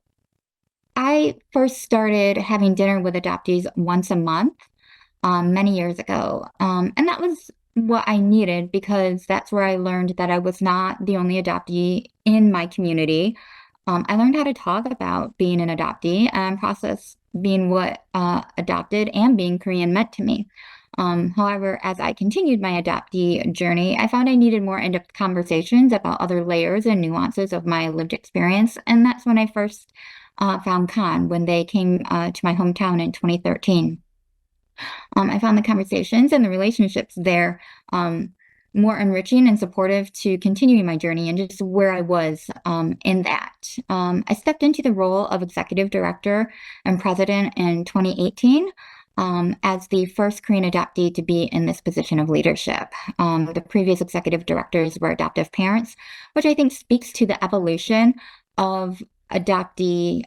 I first started having dinner with adoptees once a month many years ago. And that was what I needed because that's where I learned that I was not the only adoptee in my community. I learned how to talk about being an adoptee and process being what adopted and being Korean meant to me. However, as I continued my adoptee journey, I found I needed more in-depth conversations about other layers and nuances of my lived experience. And that's when I first found Khan when they came to my hometown in 2013. I found the conversations and the relationships there more enriching and supportive to continuing my journey and just where I was in that. I stepped into the role of executive director and president in 2018 as the first Korean adoptee to be in this position of leadership. The previous executive directors were adoptive parents, which I think speaks to the evolution of Korean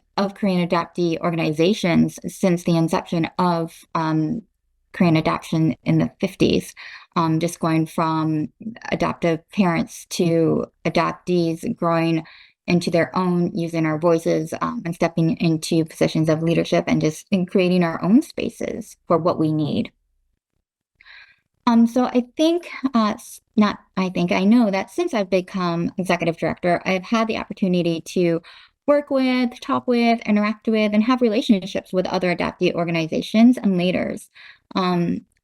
adoptee organizations since the inception of Korean adoption in the 50s, just going from adoptive parents to adoptees growing into their own, using our voices and stepping into positions of leadership and just creating our own spaces for what we need. So I think, I know that since I've become executive director, I've had the opportunity to work with, talk with, interact with, and have relationships with other adoptee organizations and leaders.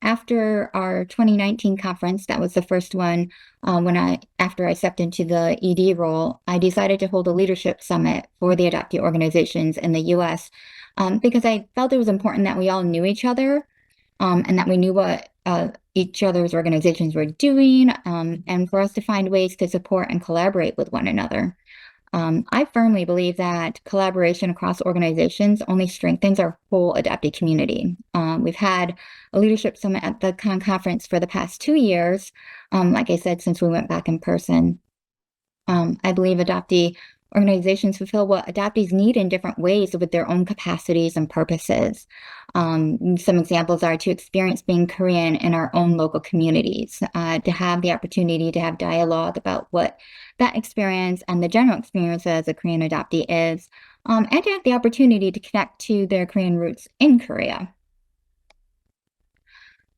After our 2019 conference, that was the first one after I stepped into the ED role, I decided to hold a leadership summit for the adoptee organizations in the US because I felt it was important that we all knew each other and that we knew what each other's organizations were doing and for us to find ways to support and collaborate with one another. I firmly believe that collaboration across organizations only strengthens our whole adoptee community. We've had a leadership summit at the conference for the past 2 years, like I said, since we went back in person. I believe adoptee organizations fulfill what adoptees need in different ways with their own capacities and purposes. Some examples are to experience being Korean in our own local communities, to have the opportunity to have dialogue about what that experience and the general experience as a Korean adoptee is, and to have the opportunity to connect to their Korean roots in Korea.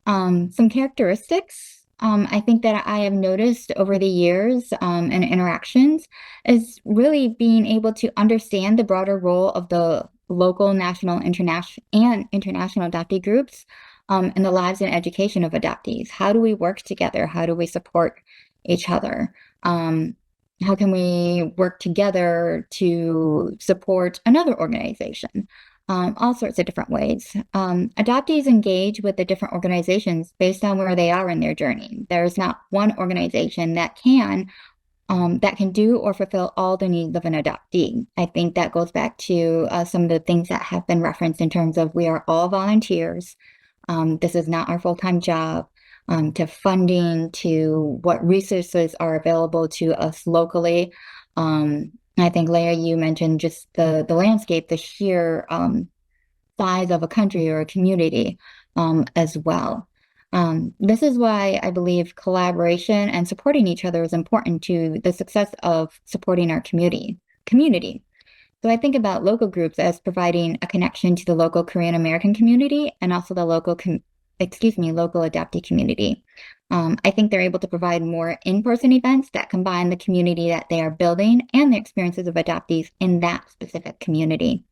Some characteristics I think that I have noticed over the years and interactions is really being able to understand the broader role of the local, national, international adoptee groups in the lives and education of adoptees. How do we work together? How do we support each other? How can we work together to support another organization? All sorts of different ways. Adoptees engage with the different organizations based on where they are in their journey. There's not one organization that can do or fulfill all the needs of an adoptee. I think that goes back to some of the things that have been referenced in terms of we are all volunteers. This is not our full-time job. To funding, to what resources are available to us locally. I think, Leah, you mentioned just the landscape, the sheer size of a country or a community as well. This is why I believe collaboration and supporting each other is important to the success of supporting our community. So I think about local groups as providing a connection to the local Korean American community and also the local adoptee community. I think they're able to provide more in-person events that combine the community that they are building and the experiences of adoptees in that specific community.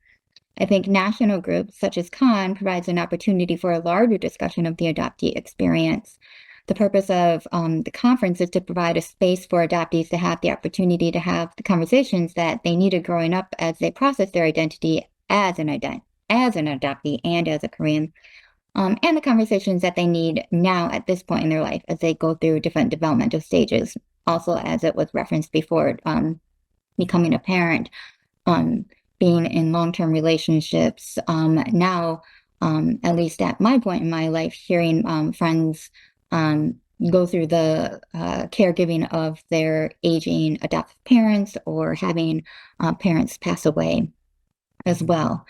I think national groups such as Khan provides an opportunity for a larger discussion of the adoptee experience. The purpose of the conference is to provide a space for adoptees to have the opportunity to have the conversations that they needed growing up as they process their identity as an adoptee and as a Korean. And the conversations that they need now at this point in their life as they go through different developmental stages. Also, as it was referenced before, becoming a parent, being in long-term relationships. Now, at least at my point in my life, hearing friends go through the caregiving of their aging adoptive parents or having parents pass away as well.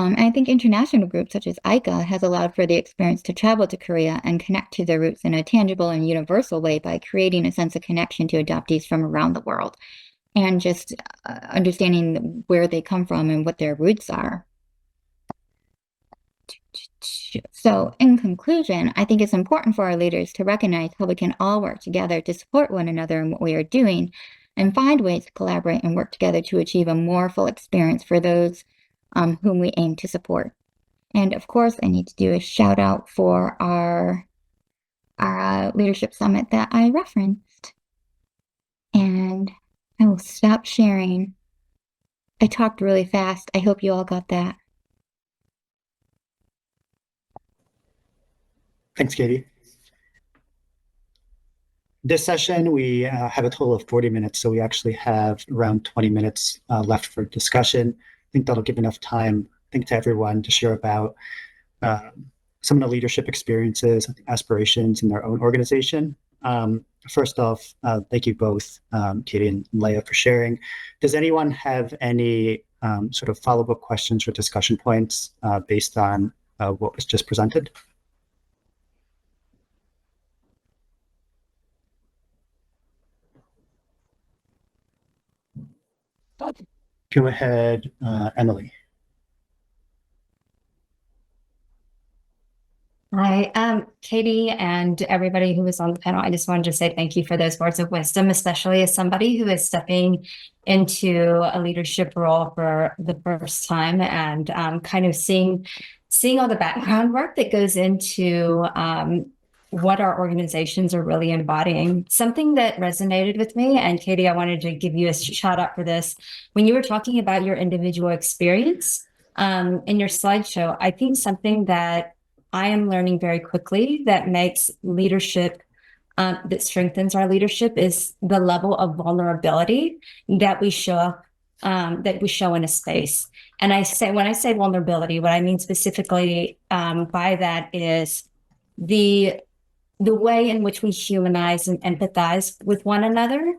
I think international groups such as ICA has allowed for the experience to travel to Korea and connect to their roots in a tangible and universal way by creating a sense of connection to adoptees from around the world and just understanding where they come from and what their roots are. So, in conclusion, I think it's important for our leaders to recognize how we can all work together to support one another in what we are doing and find ways to collaborate and work together to achieve a more full experience for those whom we aim to support. And of course, I need to do a shout out for our leadership summit that I referenced. And I will stop sharing. I talked really fast. I hope you all got that. Thanks, Katie. This session, we have a total of 40 minutes, so we actually have around 20 minutes left for discussion. I think that'll give enough time, I think, to everyone to share about some of the leadership experiences, aspirations in their own organization. First off, thank you both, Katie and Leah, for sharing. Does anyone have any sort of follow-up questions or discussion points based on what was just presented? Go ahead, Emily. Hi, Katie and everybody who was on the panel. I just wanted to say thank you for those words of wisdom, especially as somebody who is stepping into a leadership role for the first time and kind of seeing all the background work that goes into what our organizations are really embodying. Something that resonated with me, and Katie, I wanted to give you a shout out for this. When you were talking about your individual experience in your slideshow, I think something that I am learning very quickly that makes leadership, that strengthens our leadership, is the level of vulnerability that we show in a space. And when I say vulnerability, what I mean specifically by that is the way in which we humanize and empathize with one another,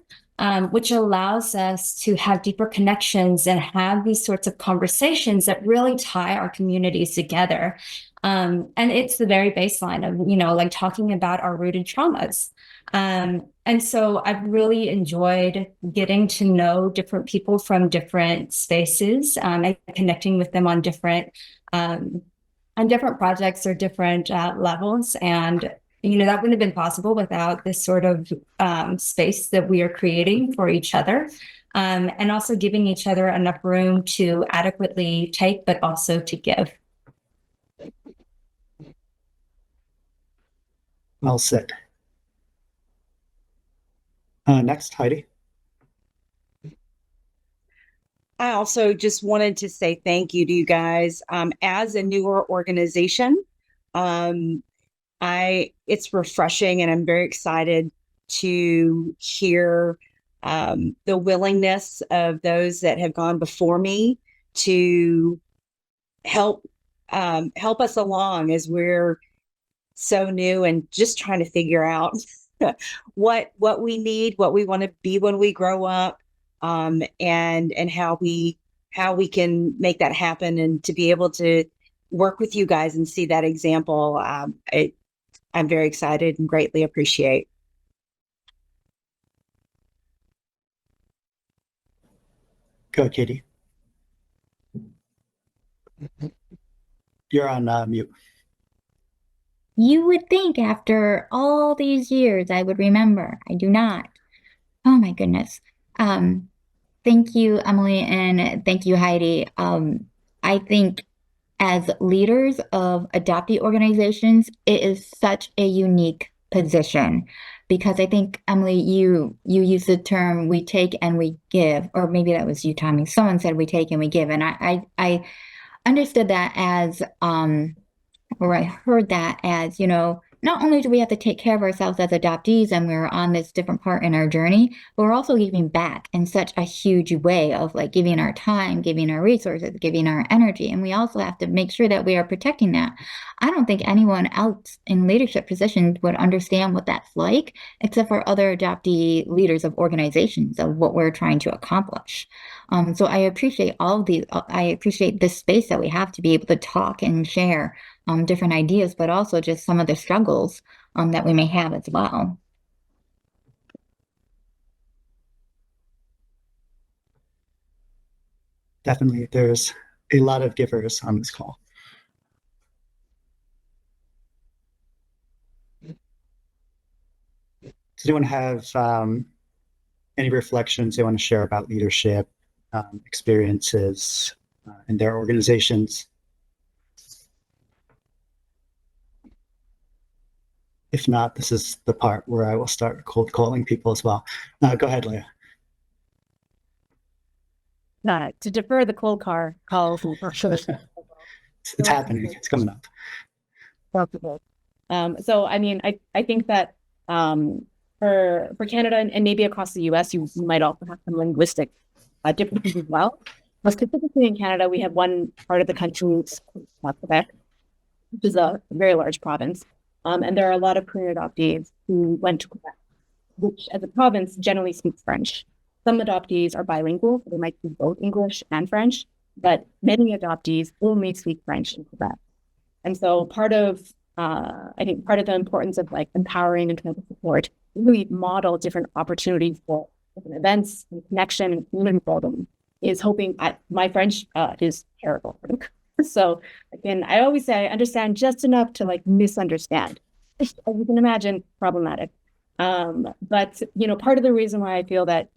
which allows us to have deeper connections and have these sorts of conversations that really tie our communities together. And it's the very baseline of, like talking about our rooted traumas. And so I've really enjoyed getting to know different people from different spaces and connecting with them on different projects or different levels. And, that wouldn't have been possible without this sort of space that we are creating for each other. And also giving each other enough room to adequately take, but also to give. Well said. Next, Heidi. I also just wanted to say thank you to you guys. As a newer organization, it's refreshing, and I'm very excited to hear the willingness of those that have gone before me to help us along as we're so new and just trying to figure out what we need, what we want to be when we grow up, and how we can make that happen, and to be able to work with you guys and see that example. I'm very excited and greatly appreciate. Go ahead, Katie. You're on mute. You would think after all these years I would remember. I do not. Oh my goodness. Thank you, Emily, and thank you, Heidi. I think as leaders of adoptee organizations, it is such a unique position, because I think, Emily, you used the term "we take and we give," or maybe that was you, Tommy. Someone said "we take and we give," and I understood that as, or I heard that as, not only do we have to take care of ourselves as adoptees and we're on this different part in our journey, but we're also giving back in such a huge way of like giving our time, giving our resources, giving our energy. And we also have to make sure that we are protecting that. I don't think anyone else in leadership positions would understand what that's like, except for other adoptee leaders of organizations of what we're trying to accomplish. So I appreciate I appreciate this space that we have to be able to talk and share different ideas, but also just some of the struggles that we may have as well. Definitely, there's a lot of givers on this call. Does anyone have any reflections they want to share about leadership experiences in their organizations? If not, this is the part where I will start cold calling people as well. Go ahead, Leah. To defer the cold calls. It's happening. It's coming up. So, I mean, I think that for Canada and maybe across the U.S., you might also have some linguistic differences as well. But specifically in Canada, we have one part of the country, Quebec, which is a very large province. And there are a lot of Korean adoptees who went to Quebec, which as a province generally speaks French. Some adoptees are bilingual, so they might speak both English and French, but many adoptees only speak French in Quebec. And so I think part of the importance of like empowering and trying to support, really model different opportunities for different events and connection and community building is hoping my French is terrible. So again, I always say I understand just enough to like misunderstand. As you can imagine, problematic. But part of the reason why I feel that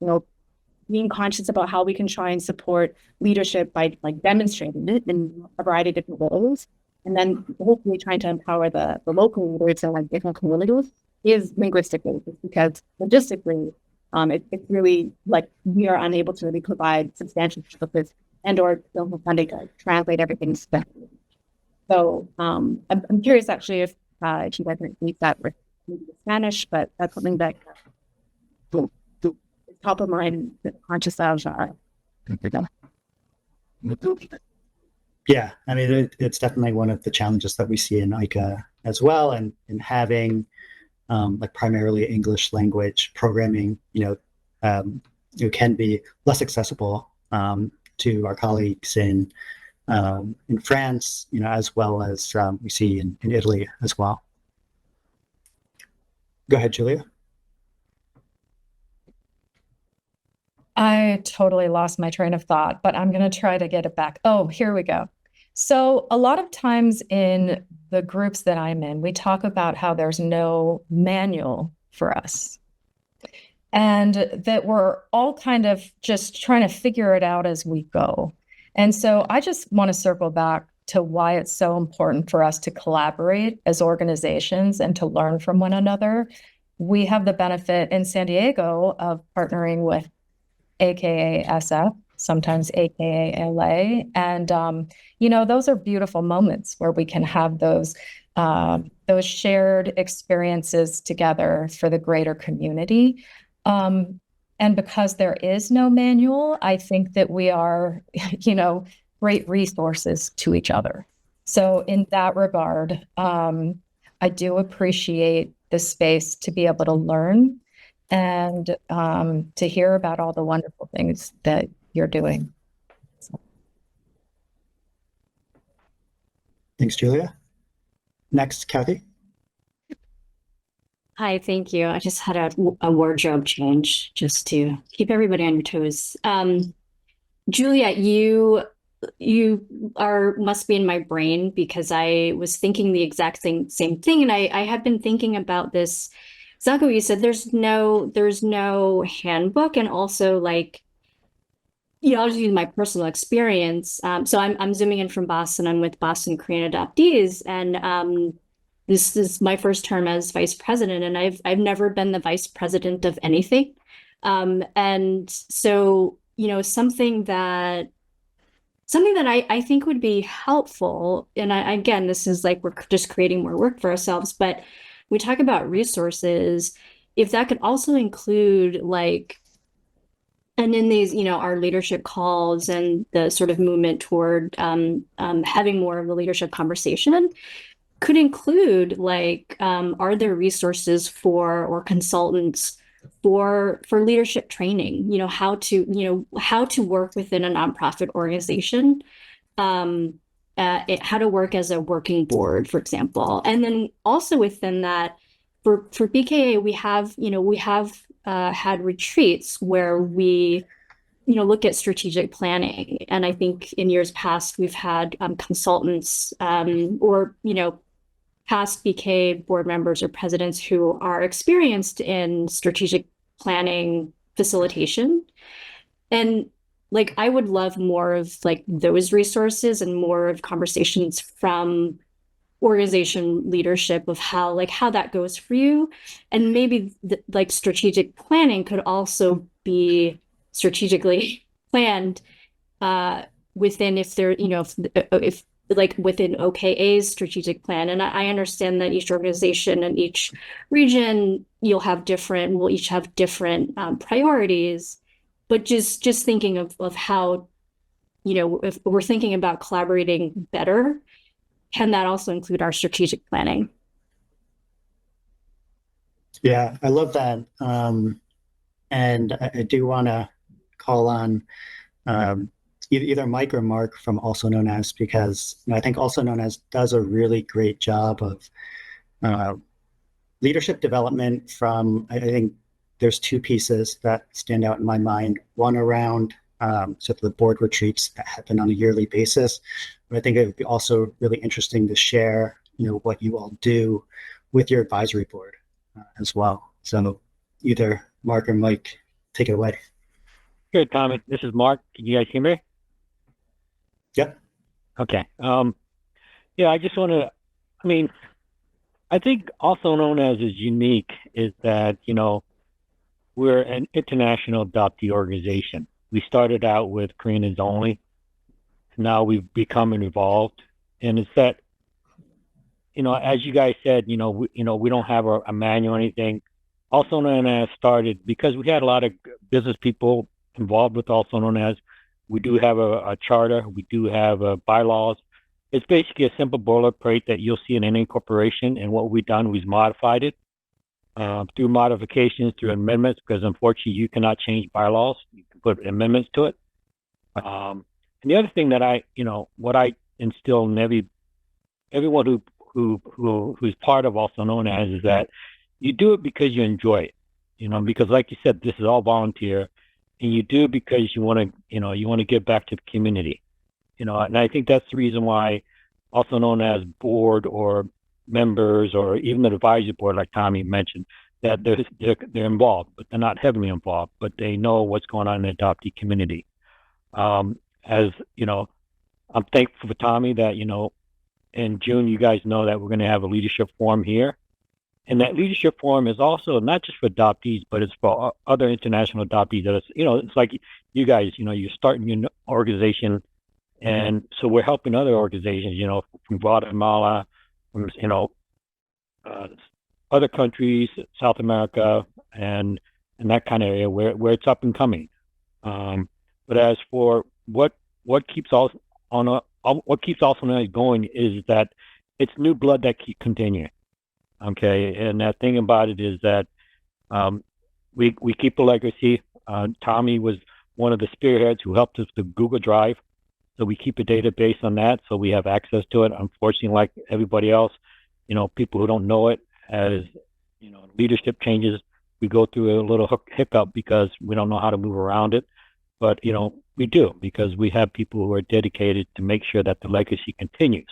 being conscious about how we can try and support leadership by like demonstrating it in a variety of different ways, and then hopefully trying to empower the local leaders in like different communities is linguistically, because logistically, it's really like we are unable to really provide substantial services and or funding to translate everything. So I'm curious actually if you guys need that with Spanish, but that's something that is top of mind, conscious of. Yeah, I mean, it's definitely one of the challenges that we see in ICA as well, and in having like primarily English language programming, it can be less accessible to our colleagues in France, as well as we see in Italy as well. Go ahead, Julia. I totally lost my train of thought, but I'm going to try to get it back. Oh, here we go. So a lot of times in the groups that I'm in, we talk about how there's no manual for us, and that we're all kind of just trying to figure it out as we go. And so I just want to circle back to why it's so important for us to collaborate as organizations and to learn from one another. We have the benefit in San Diego of partnering with AKA SF, sometimes AKA LA. And, those are beautiful moments where we can have those shared experiences together for the greater community. And because there is no manual, I think that we are, great resources to each other. So in that regard, I do appreciate the space to be able to learn and to hear about all the wonderful things that you're doing. Thanks, Julia. Next, Kathy. Hi, thank you. I just had a wardrobe change just to keep everybody on your toes. Julia, you must be in my brain because I was thinking the exact same thing, and I have been thinking about this. Exactly what you said. There's no handbook, and also like, I'll just use my personal experience. So I'm zooming in from Boston. I'm with Boston Korean Adoptees, and this is my first term as vice president, and I've never been the vice president of anything. And so, something that I think would be helpful, and again, this is like we're just creating more work for ourselves, but we talk about resources, if that could also include like, and in these, our leadership calls and the sort of movement toward having more of the leadership conversation could include like, are there resources for or consultants for leadership training? How to work within a nonprofit organization, how to work as a working board, for example, and then also within that, for BKA, we have had retreats where we look at strategic planning, and I think in years past we've had consultants or past BK board members or presidents who are experienced in strategic planning facilitation. And like, I would love more of like those resources and more of conversations from organization leadership of how that goes for you. And maybe like strategic planning could also be strategically planned within, if there, if like within OKA's strategic plan. And I understand that each organization and each region will each have different priorities, but just thinking of how, if we're thinking about collaborating better, can that also include our strategic planning? Yeah, I love that. And I do want to call on either Mike or Mark from Also Known As, because I think Also Known As does a really great job of leadership development from, I think there's two pieces that stand out in my mind. One around sort of the board retreats that happen on a yearly basis. But I think it would be also really interesting to share, what you all do with your advisory board as well. So either Mark or Mike, take it away. Good, Tommy. This is Mark. Can you guys hear me? Yep. Okay. Yeah, I just want to, I think Also Known As is unique is that, we're an international adoptee organization. We started out with Koreans only. Now we've become and evolved. And it's that, as you guys said, we don't have a manual or anything. Also Known As started because we had a lot of business people involved with Also Known As. We do have a charter. We do have bylaws. It's basically a simple boilerplate that you'll see in any corporation. And what we've done, we've modified it through modifications, through amendments, because unfortunately you cannot change bylaws. You can put amendments to it. And the other thing that what I instill in everyone who's part of Also Known As is that you do it because you enjoy it. Because like you said, this is all volunteer, and you do it because you want to give back to the community. And I think that's the reason why Also Known As board or members or even the advisory board, like Tommy mentioned, that they're involved, but they're not heavily involved, but they know what's going on in the adoptee community. As I'm thankful for Tommy that, in June, you guys know that we're going to have a leadership forum here. And that leadership forum is also not just for adoptees, but it's for other international adoptees. That it's like you guys, you're starting your organization. And so we're helping other organizations, from Guatemala, from, other countries, South America, and that kind of area where it's up and coming. But as for what keeps Also Known As going is that it's new blood that keeps continuing. Okay, and that thing about it is that we keep a legacy. Tommy was one of the spearheads who helped us to Google Drive, so we keep a database on that, so we have access to it. Unfortunately, like everybody else, people who don't know it, as leadership changes, we go through a little hiccup because we don't know how to move around it. But we do, because we have people who are dedicated to make sure that the legacy continues.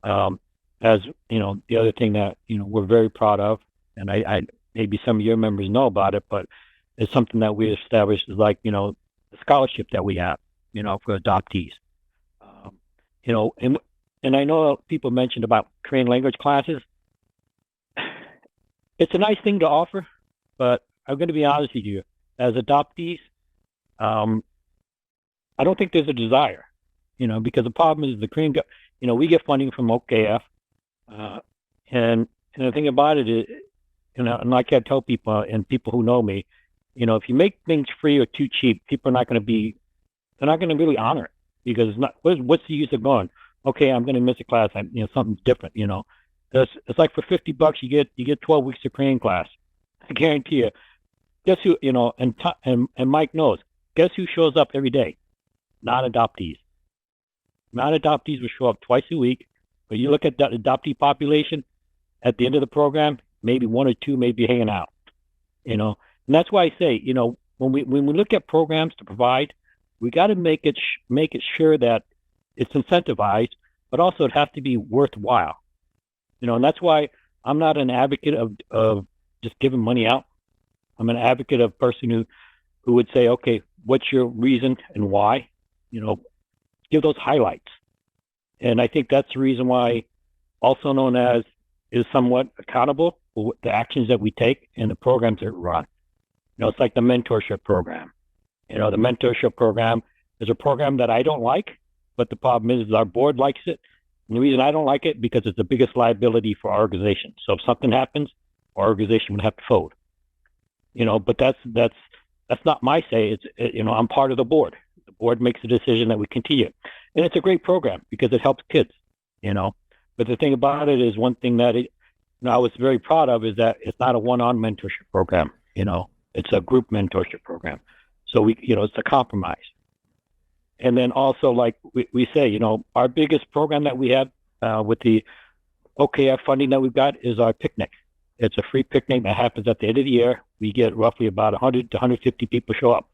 As the other thing that we're very proud of, and I maybe some of your members know about it, but it's something that we established is like the scholarship that we have for adoptees. And I know people mentioned about Korean language classes. It's a nice thing to offer, but I'm going to be honest with you, as adoptees, I don't think there's a desire, because the problem is the Korean, we get funding from OKF, and And the thing about it is, and like I tell people and people who know me, if you make things free or too cheap, people are not going to they're not going to really honor it, because it's not. What's the use of going? Okay, I'm going to miss a class. Something different. It's like for $50 you get 12 weeks of Korean class. I guarantee you. Guess who? And Mike knows. Guess who shows up every day? Non-adoptees. Non-adoptees will show up twice a week. But you look at that adoptee population at the end of the program, maybe one or two may be hanging out. And that's why I say, when we look at programs to provide, we got to make it sure that it's incentivized, but also it has to be worthwhile. And that's why I'm not an advocate of just giving money out. I'm an advocate of a person who would say, okay, what's your reason and why? Give those highlights. And I think that's the reason why, also known as, is somewhat accountable for the actions that we take and the programs that we run. It's like the mentorship program. The mentorship program is a program that I don't like, but the problem is our board likes it. And the reason I don't like it, because it's the biggest liability for our organization. So if something happens, our organization would have to fold. But that's not my say. I'm part of the board. The board makes the decision that we continue. And it's a great program because it helps kids, But the thing about it is, one thing that I was very proud of is that it's not a one-on mentorship program, It's a group mentorship program. So it's a compromise. And then also, like we say, our biggest program that we have with the OKAG funding that we've got is our picnic. It's a free picnic that happens at the end of the year. We get roughly about 100 to 150 people show up.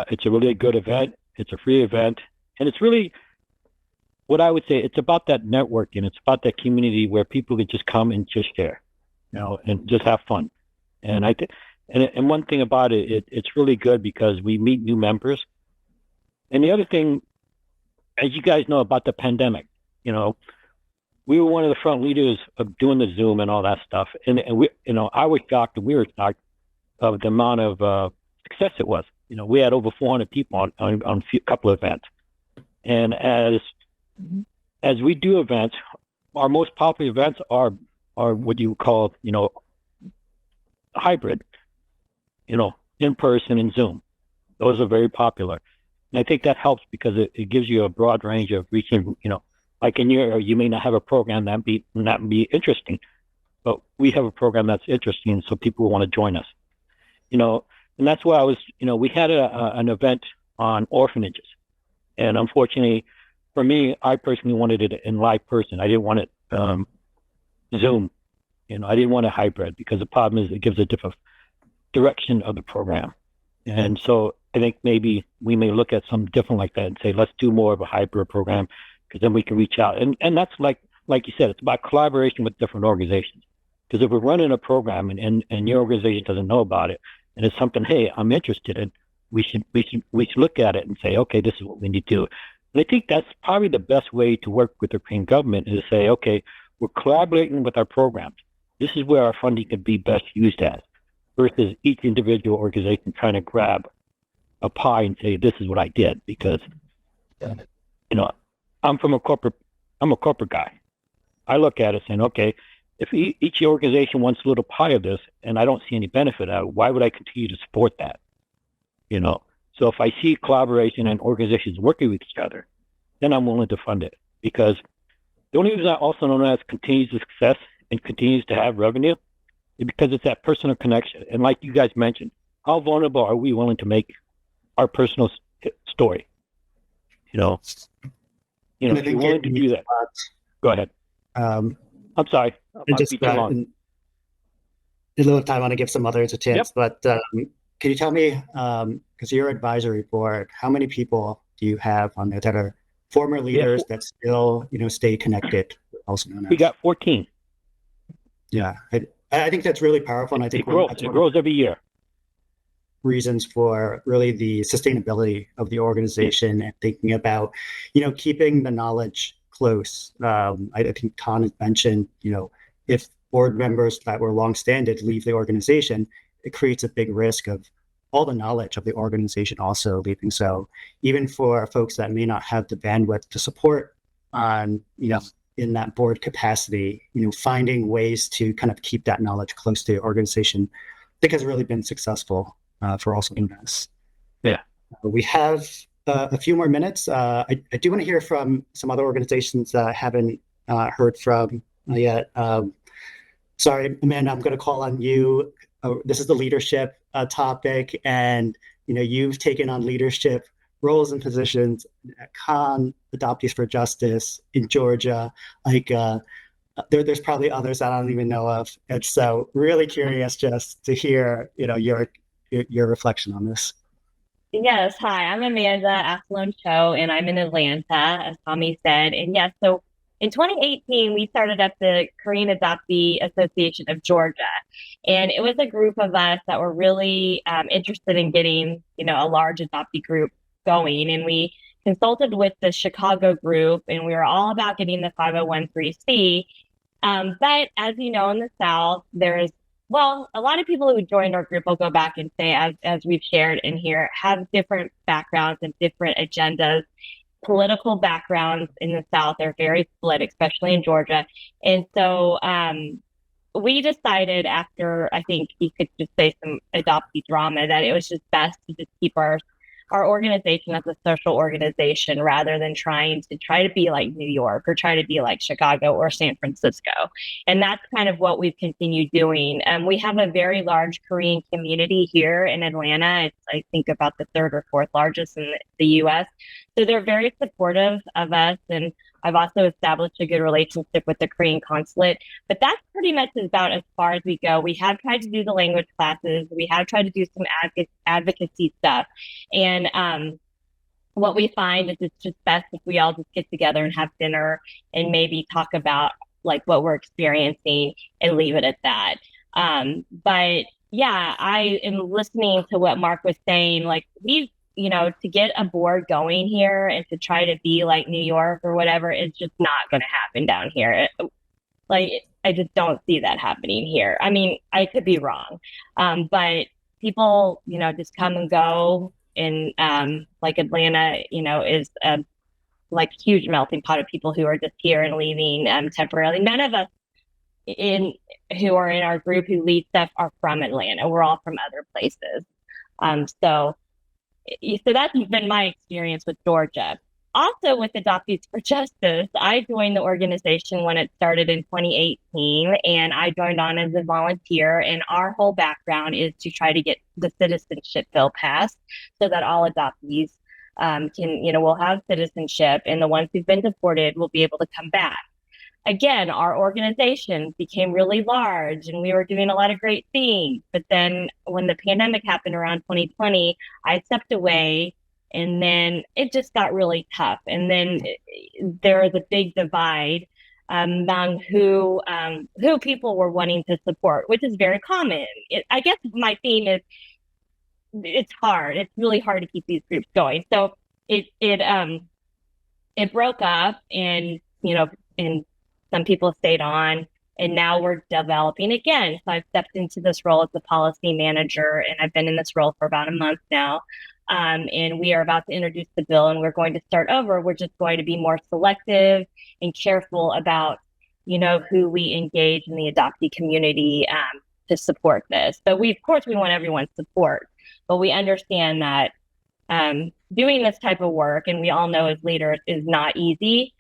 It's a really good event. It's a free event. And it's really, what I would say, it's about that networking. It's about that community where people can just come and just share, and just have fun. And I think, and one thing about it's really good because we meet new members. And the other thing, as you guys know about the pandemic, we were one of the front leaders of doing the Zoom and all that stuff. And we, I was shocked, and we were shocked of the amount of success it was. We had over 400 people on a couple of events. And as we do events, our most popular events are what you call, hybrid, in person and Zoom. Those are very popular. And I think that helps because it gives you a broad range of reaching, like in your area, you may not have a program that not be interesting, but we have a program that's interesting, so people will want to join us. And that's why we had an event on orphanages. And unfortunately, for me, I personally wanted it in live person. I didn't want it Zoom. I didn't want a hybrid because the problem is it gives a different direction of the program. And so I think maybe we may look at something different like that and say, let's do more of a hybrid program, because then we can reach out. And that's like you said, it's about collaboration with different organizations. Because if we're running a program and your organization doesn't know about it, and it's something, hey, I'm interested in, we should look at it and say, okay, this is what we need to do. And I think that's probably the best way to work with the Korean government, is to say, okay, we're collaborating with our programs. This is where our funding could be best used as, versus each individual organization trying to grab a pie and say, this is what I did, because, I'm a corporate guy. I look at it saying, okay, if each organization wants a little pie of this and I don't see any benefit out of it, why would I continue to support that? So if I see collaboration and organizations working with each other, then I'm willing to fund it, because the only reason I also known as continues to success and continues to have revenue is because it's that personal connection. And like you guys mentioned, how vulnerable are we willing to make our personal story? If you're willing to do that. Go ahead. I'm sorry. Just in a little time, I want to give some others a chance. Yep. But can you tell me, because your advisory board, how many people do you have on there that are former leaders that still, stay connected? Also known as? We got 14. Yeah, I think that's really powerful, and I think it grows every year. Reasons for really the sustainability of the organization and thinking about, keeping the knowledge close. I think Ton has mentioned, if board members that were long-standing leave the organization, it creates a big risk of all the knowledge of the organization also leaving. So even for folks that may not have the bandwidth to support on, in that board capacity, finding ways to kind of keep that knowledge close to the organization, I think has really been successful for also UMass. Yeah. We have a few more minutes. I do want to hear from some other organizations that I haven't heard from yet. Sorry, Amanda, I'm going to call on you. This is the leadership topic, and you've taken on leadership roles and positions at CON, Adoptees for Justice in Georgia. There's probably others that I don't even know of, and so really curious just to hear your reflection on this. Yes, hi, I'm Amanda Athlone Cho, and I'm in Atlanta, as Tommy said. And yes, so in 2018, we started up the Korean Adoptee Association of Georgia. And it was a group of us that were really interested in getting, a large adoptee group going. And we consulted with the Chicago group, and we were all about getting the 501(c)(3). But as you know, in the South, there's a lot of people who joined our group, will go back and say, as we've shared in here, have different backgrounds and different agendas. Political backgrounds in the South are very split, especially in Georgia. And so we decided, after, I think you could just say, some adoptee drama, that it was just best to just keep our organization as a social organization rather than trying to be like New York or try to be like Chicago or San Francisco. And that's kind of what we've continued doing. We have a very large Korean community here in Atlanta. It's, I think, about the third or fourth largest in the US. So they're very supportive of us. And I've also established a good relationship with the Korean consulate, but that's pretty much about as far as we go. We have tried to do the language classes. We have tried to do some advocacy stuff. And what we find is it's just best if we all just get together and have dinner and maybe talk about like what we're experiencing and leave it at that. But yeah, I am listening to what Mark was saying. Like, we've, to get a board going here and to try to be like New York or whatever is just not going to happen down here. I just don't see that happening here. I mean, I could be wrong. But people, just come and go. And like Atlanta, is like a huge melting pot of people who are just here and leaving temporarily. None of us who are in our group who lead stuff are from Atlanta. We're all from other places. So that's been my experience with Georgia. Also, with Adoptees for Justice, I joined the organization when it started in 2018, and I joined on as a volunteer. And our whole background is to try to get the citizenship bill passed so that all adoptees will have citizenship, and the ones who've been deported will be able to come back. Again, our organization became really large and we were doing a lot of great things. But then when the pandemic happened around 2020, I stepped away, and then it just got really tough. And then there was a big divide among who people were wanting to support, which is very common. I guess my theme is it's hard. It's really hard to keep these groups going. So it broke up, and and some people stayed on, and now we're developing again. So I've stepped into this role as the policy manager, and I've been in this role for about a month now. And we are about to introduce the bill, and we're going to start over. We're just going to be more selective and careful about, who we engage in the adoptee community to support this. But of course, we want everyone's support, but we understand that doing this type of work, and we all know as leaders, is not easy.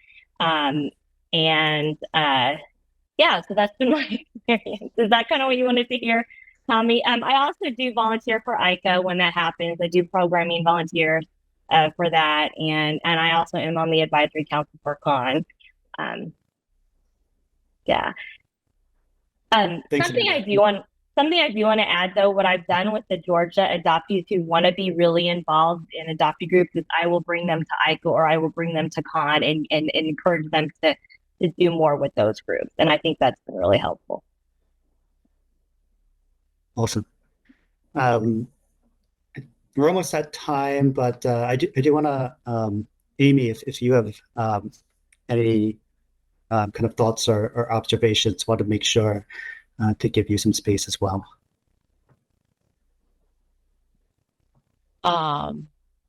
So that's been my experience. Is that kind of what you wanted to hear, Tommy? I also do volunteer for ICA when that happens. I do programming volunteers for that, and I also am on the advisory council for CON. Something I do want to add, though, what I've done with the Georgia adoptees who want to be really involved in adoptee groups is I will bring them to ICA or I will bring them to CON and encourage them to do more with those groups. And I think that's been really helpful. Awesome. We're almost at time, but I do want to, Amy, if you have any kind of thoughts or observations, want to make sure to give you some space as well. Well,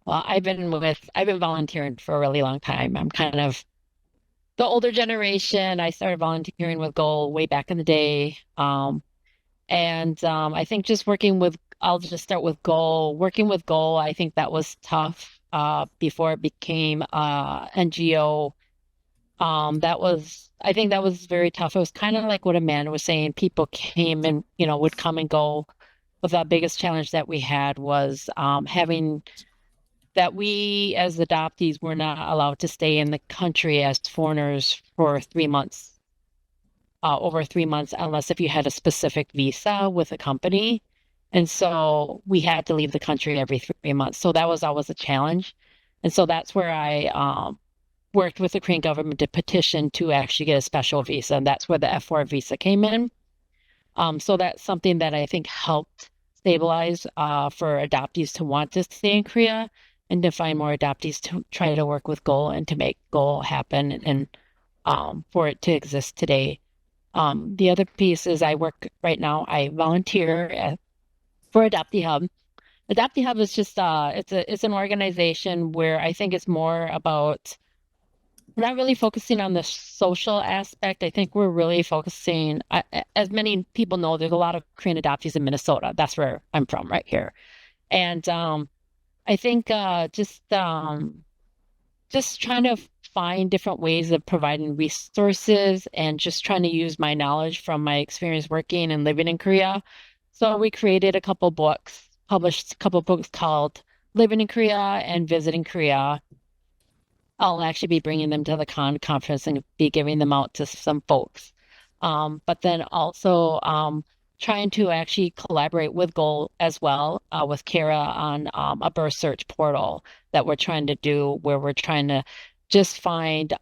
I've been volunteering for a really long time. I'm kind of the older generation. I started volunteering with Goal way back in the day. I think just I'll just start with Goal. Working with Goal, I think that was tough before it became NGO. I think that was very tough. It was kind of like what Amanda was saying. People came and, would come and go. But the biggest challenge that we had was having that we as adoptees were not allowed to stay in the country as foreigners for 3 months, over 3 months, unless if you had a specific visa with a company. And so we had to leave the country every 3 months. So that was always a challenge. And so that's where I worked with the Korean government to petition to actually get a special visa. And that's where the F4 visa came in. So that's something that I think helped stabilize for adoptees to want to stay in Korea and to find more adoptees to try to work with Goal and to make Goal happen and for it to exist today. The other piece is I volunteer for Adoptee Hub. Adoptee Hub is just it's an organization where I think it's more about not really focusing on the social aspect. I think we're really focusing, as many people know, there's a lot of Korean adoptees in Minnesota. That's where I'm from, right here. And I think just trying to find different ways of providing resources and just trying to use my knowledge from my experience working and living in Korea. So we created a couple books, published a couple books called Living in Korea and Visiting Korea. I'll actually be bringing them to the conference and be giving them out to some folks. But then also trying to actually collaborate with Goal as well, with Kara on a birth search portal that we're trying to do, where we're trying to just find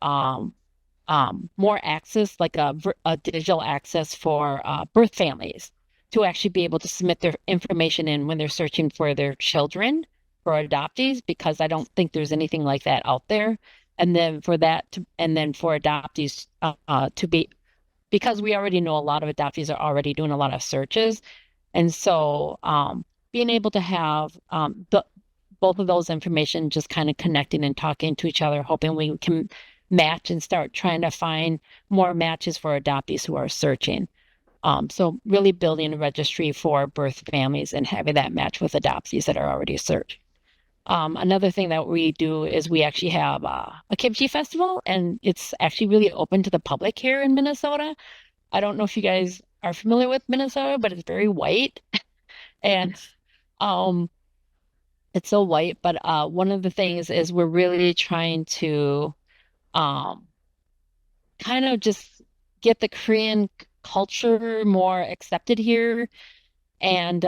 more access, like a digital access for birth families to actually be able to submit their information in when they're searching for their children for adoptees, because I don't think there's anything like that out there. And then for adoptees because we already know a lot of adoptees are already doing a lot of searches. And so being able to have both of those information just kind of connecting and talking to each other, hoping we can match and start trying to find more matches for adoptees who are searching. So really building a registry for birth families and having that match with adoptees that are already searched. Another thing that we do is we actually have a kimchi festival, and it's actually really open to the public here in Minnesota. I don't know if you guys are familiar with Minnesota, but it's very white. And it's so white. But one of the things is we're really trying to kind of just get the Korean culture more accepted here. And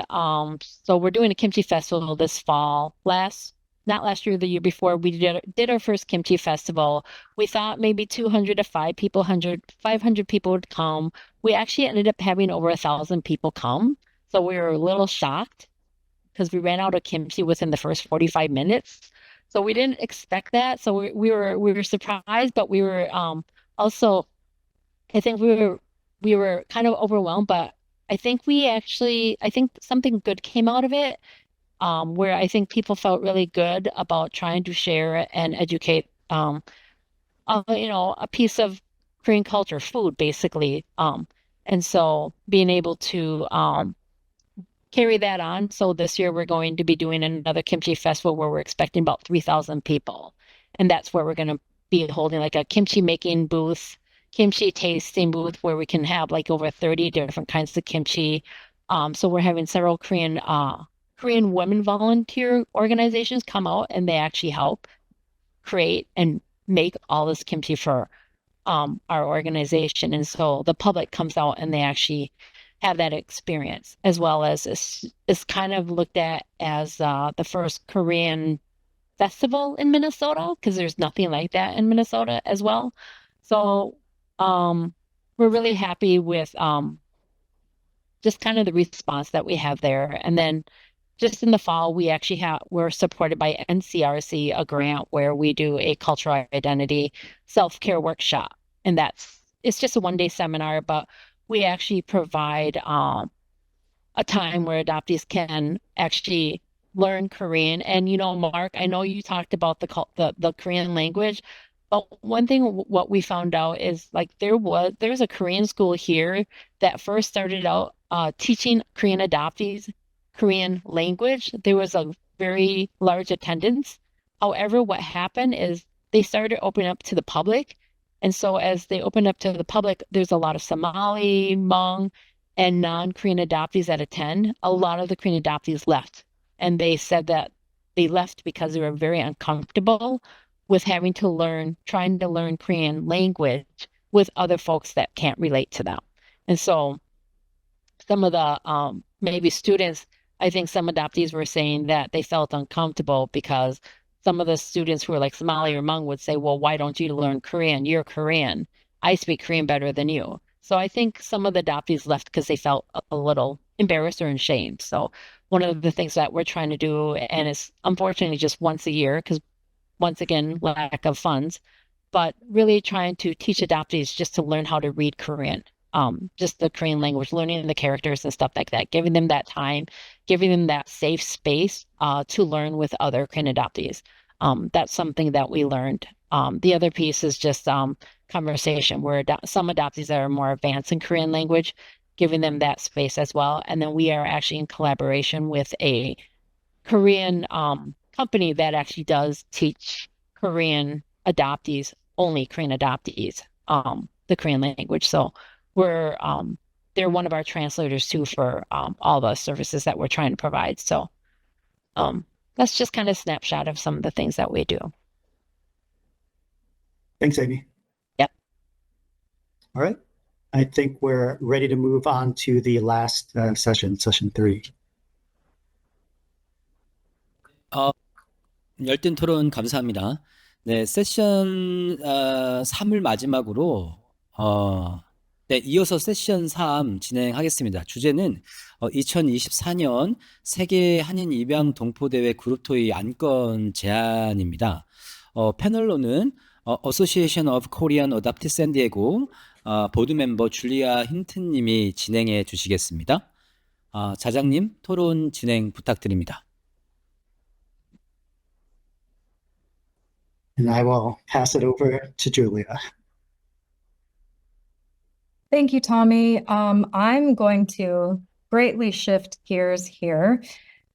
so we're doing a kimchi festival this fall. Not last year, the year before, we did our first kimchi festival. We thought maybe 200 to 500 people would come. We actually ended up having over 1,000 people come. So we were a little shocked because we ran out of kimchi within the first 45 minutes. So we didn't expect that. So we were surprised, but we were also, I think we were kind of overwhelmed, but I think something good came out of it, where I think people felt really good about trying to share and educate, a piece of Korean culture, food, basically. And so being able to carry that on. So this year we're going to be doing another kimchi festival where we're expecting about 3,000 people. And that's where we're going to be holding like a kimchi making booth, kimchi tasting booth, where we can have like over 30 different kinds of kimchi. So we're having several Korean women volunteer organizations come out, and they actually help create and make all this kimchi for our organization. And so the public comes out and they actually have that experience, as well as it's kind of looked at as the first Korean festival in Minnesota, because there's nothing like that in Minnesota as well. So we're really happy with just kind of the response that we have there. And then just in the fall, we're supported by NCRC, a grant where we do a cultural identity self-care workshop. And it's just a one-day seminar, but we actually provide a time where adoptees can actually learn Korean. And, Mark, I know you talked about the Korean language. But one thing what we found out is like there's a Korean school here that first started out teaching Korean adoptees Korean language. There was a very large attendance. However, what happened is they started opening up to the public. And so as they opened up to the public, there's a lot of Somali, Hmong, and non-Korean adoptees that attend. A lot of the Korean adoptees left. And they said that they left because they were very uncomfortable with having to trying to learn Korean language with other folks that can't relate to them. And so some of the maybe students, I think some adoptees were saying that they felt uncomfortable because some of the students who are like Somali or Hmong would say, well, why don't you learn Korean? You're Korean. I speak Korean better than you. So I think some of the adoptees left because they felt a little embarrassed or ashamed. So one of the things that we're trying to do, and it's unfortunately just once a year, because once again, lack of funds, but really trying to teach adoptees just to learn how to read Korean, just the Korean language, learning the characters and stuff like that, giving them that time, giving them that safe space to learn with other Korean adoptees. That's something that we learned. The other piece is just conversation, where some adoptees that are more advanced in Korean language, giving them that space as well. And then we are actually in collaboration with a Korean company that actually does teach Korean adoptees, only Korean adoptees, the Korean language. So they're one of our translators too for all the services that we're trying to provide. So that's just kind of a snapshot of some of the things that we do. Thanks, Amy. Yep. All right. I think we're ready to move on to the last session 3. 열띤 토론 감사합니다. 네, 세션 3을 마지막으로 네, 이어서 세션 3 진행하겠습니다. 주제는 2024년 세계 한인 입양 동포대회 그룹토이 안건 제안입니다. 패널로는 Association of Korean Adoptees San Diego 보드 멤버 줄리아 힌튼님이 진행해 주시겠습니다. 자장님, 토론 진행 부탁드립니다. And I will pass it over to Julia. Thank you, Tommy. I'm going to greatly shift gears here,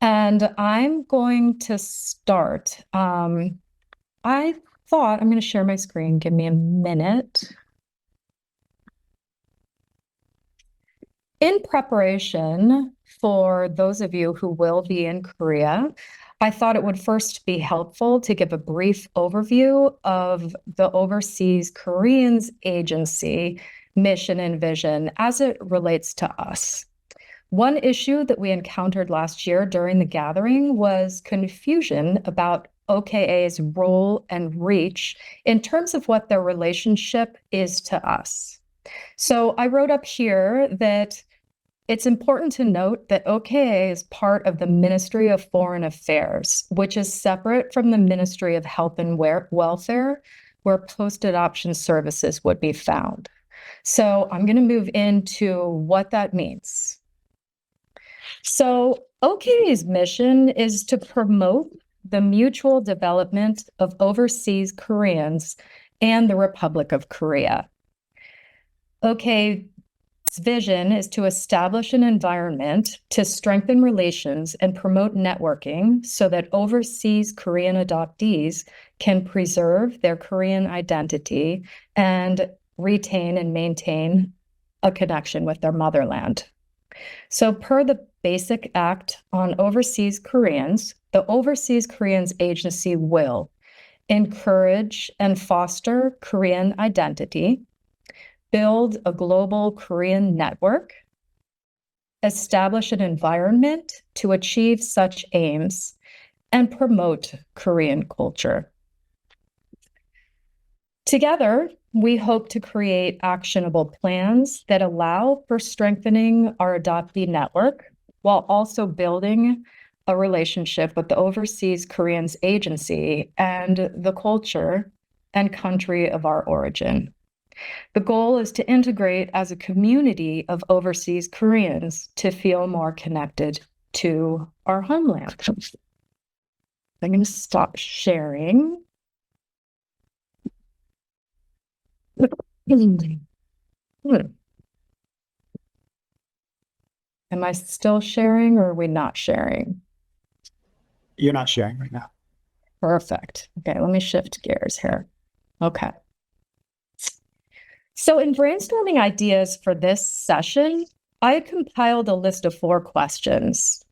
and I'm going to start. I'm going to share my screen. Give me a minute. In preparation for those of you who will be in Korea, I thought it would first be helpful to give a brief overview of the Overseas Koreans Agency mission and vision as it relates to us. One issue that we encountered last year during the gathering was confusion about OKA's role and reach in terms of what their relationship is to us. So I wrote up here that it's important to note that OKA is part of the Ministry of Foreign Affairs, which is separate from the Ministry of Health and Welfare, where post-adoption services would be found. So I'm going to move into what that means. So OKA's mission is to promote the mutual development of overseas Koreans and the Republic of Korea. OKA's vision is to establish an environment to strengthen relations and promote networking so that overseas Korean adoptees can preserve their Korean identity and retain and maintain a connection with their motherland. So per the Basic Act on Overseas Koreans, the Overseas Koreans Agency will encourage and foster Korean identity, build a global Korean network, establish an environment to achieve such aims, and promote Korean culture. Together, we hope to create actionable plans that allow for strengthening our adoptee network while also building a relationship with the Overseas Koreans Agency and the culture and country of our origin. The goal is to integrate as a community of overseas Koreans to feel more connected to our homeland. I'm going to stop sharing. Am I still sharing or are we not sharing? You're not sharing right now. Perfect. Okay, let me shift gears here. Okay. So in brainstorming ideas for this session, I had compiled a list of 4 questions.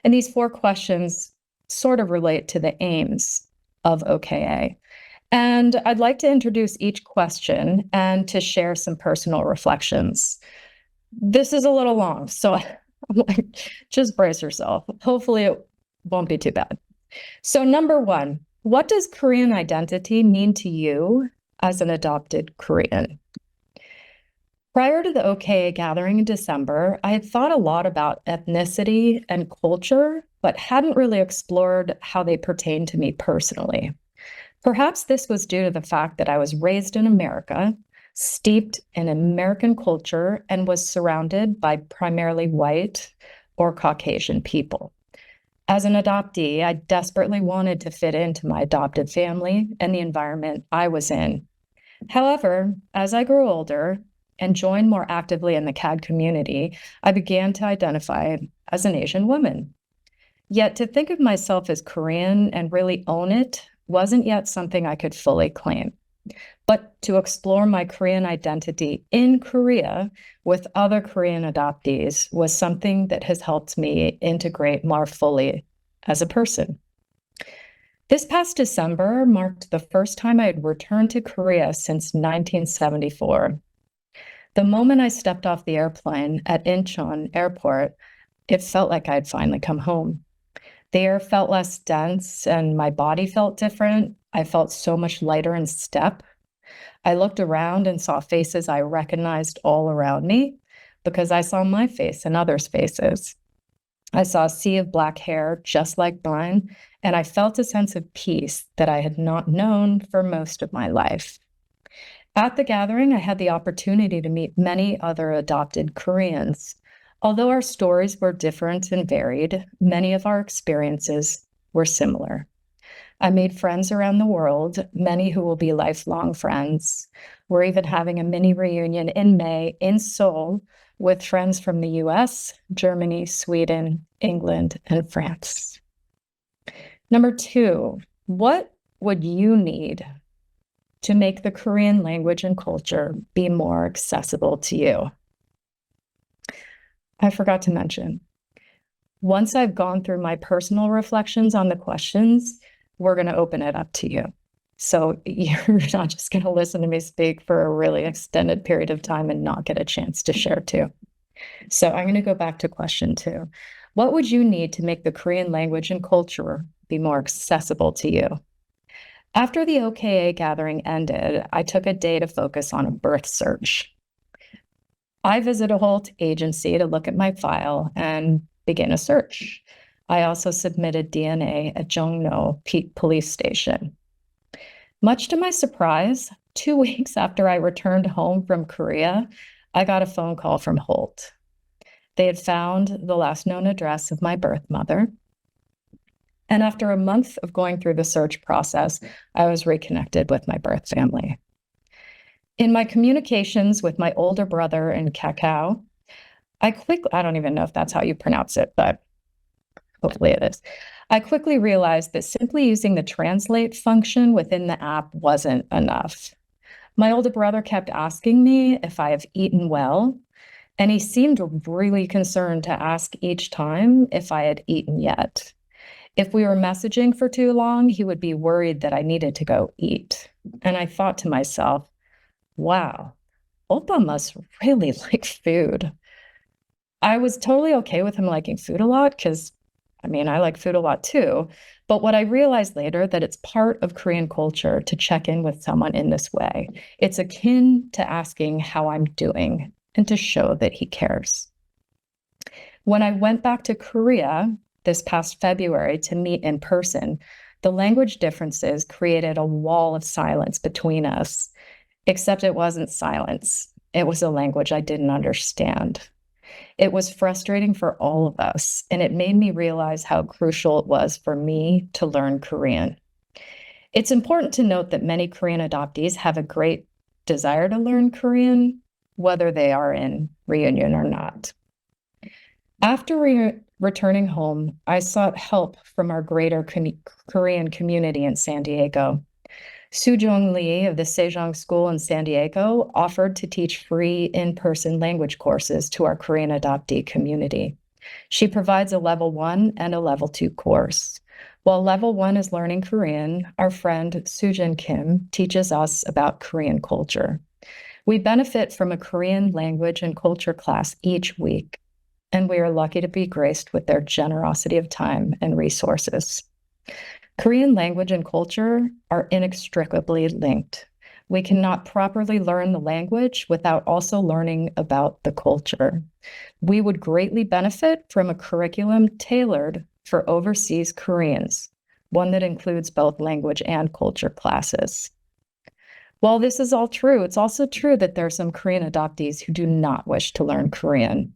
And these 4 questions sort of relate to the aims of OKA. And I'd like to introduce each question and to share some personal reflections. This is a little long, so just brace yourself. Hopefully it won't be too bad. So number 1, what does Korean identity mean to you as an adopted Korean? Prior to the OKA gathering in December, I had thought a lot about ethnicity and culture, but hadn't really explored how they pertain to me personally. Perhaps this was due to the fact that I was raised in America, steeped in American culture, and was surrounded by primarily white or Caucasian people. As an adoptee, I desperately wanted to fit into my adopted family and the environment I was in. However, as I grew older and joined more actively in the CAG community, I began to identify as an Asian woman. Yet to think of myself as Korean and really own it wasn't yet something I could fully claim. But to explore my Korean identity in Korea with other Korean adoptees was something that has helped me integrate more fully as a person. This past December marked the first time I had returned to Korea since 1974. The moment I stepped off the airplane at Incheon Airport, it felt like I'd finally come home. The air felt less dense and my body felt different. I felt so much lighter in step. I looked around and saw faces I recognized all around me because I saw my face and others' faces. I saw a sea of black hair just like mine, and I felt a sense of peace that I had not known for most of my life. At the gathering, I had the opportunity to meet many other adopted Koreans. Although our stories were different and varied, many of our experiences were similar. I made friends around the world, many who will be lifelong friends. We're even having a mini reunion in May in Seoul with friends from the US, Germany, Sweden, England, and France. Number 2, what would you need to make the Korean language and culture be more accessible to you? I forgot to mention, once I've gone through my personal reflections on the questions, we're going to open it up to you. So you're not just going to listen to me speak for a really extended period of time and not get a chance to share too. So I'm going to go back to question 2. What would you need to make the Korean language and culture be more accessible to you? After the OKA gathering ended, I took a day to focus on a birth search. I visited a Holt agency to look at my file and begin a search. I also submitted DNA at Jongno Police Station. Much to my surprise, 2 weeks after I returned home from Korea, I got a phone call from Holt. They had found the last known address of my birth mother. And after a month of going through the search process, I was reconnected with my birth family. In my communications with my older brother in Kakao, I don't even know if that's how you pronounce it, but hopefully it is. I quickly realized that simply using the translate function within the app wasn't enough. My older brother kept asking me if I have eaten well, and he seemed really concerned to ask each time if I had eaten yet. If we were messaging for too long, he would be worried that I needed to go eat. And I thought to myself, wow, Oppa must really like food. I was totally okay with him liking food a lot because, I like like food a lot too. But what I realized later that it's part of Korean culture to check in with someone in this way. It's akin to asking how I'm doing and to show that he cares. When I went back to Korea this past February to meet in person, the language differences created a wall of silence between us. Except it wasn't silence. It was a language I didn't understand. It was frustrating for all of us, and it made me realize how crucial it was for me to learn Korean. It's important to note that many Korean adoptees have a great desire to learn Korean, whether they are in reunion or not. After returning home, I sought help from our greater Korean community in San Diego. Soo-jung Lee of the Sejong School in San Diego offered to teach free in-person language courses to our Korean adoptee community. She provides a level 1 and a level 2 course. While level 1 is learning Korean, our friend Soo-jin Kim teaches us about Korean culture. We benefit from a Korean language and culture class each week, and we are lucky to be graced with their generosity of time and resources. Korean language and culture are inextricably linked. We cannot properly learn the language without also learning about the culture. We would greatly benefit from a curriculum tailored for overseas Koreans, one that includes both language and culture classes. While this is all true, it's also true that there are some Korean adoptees who do not wish to learn Korean,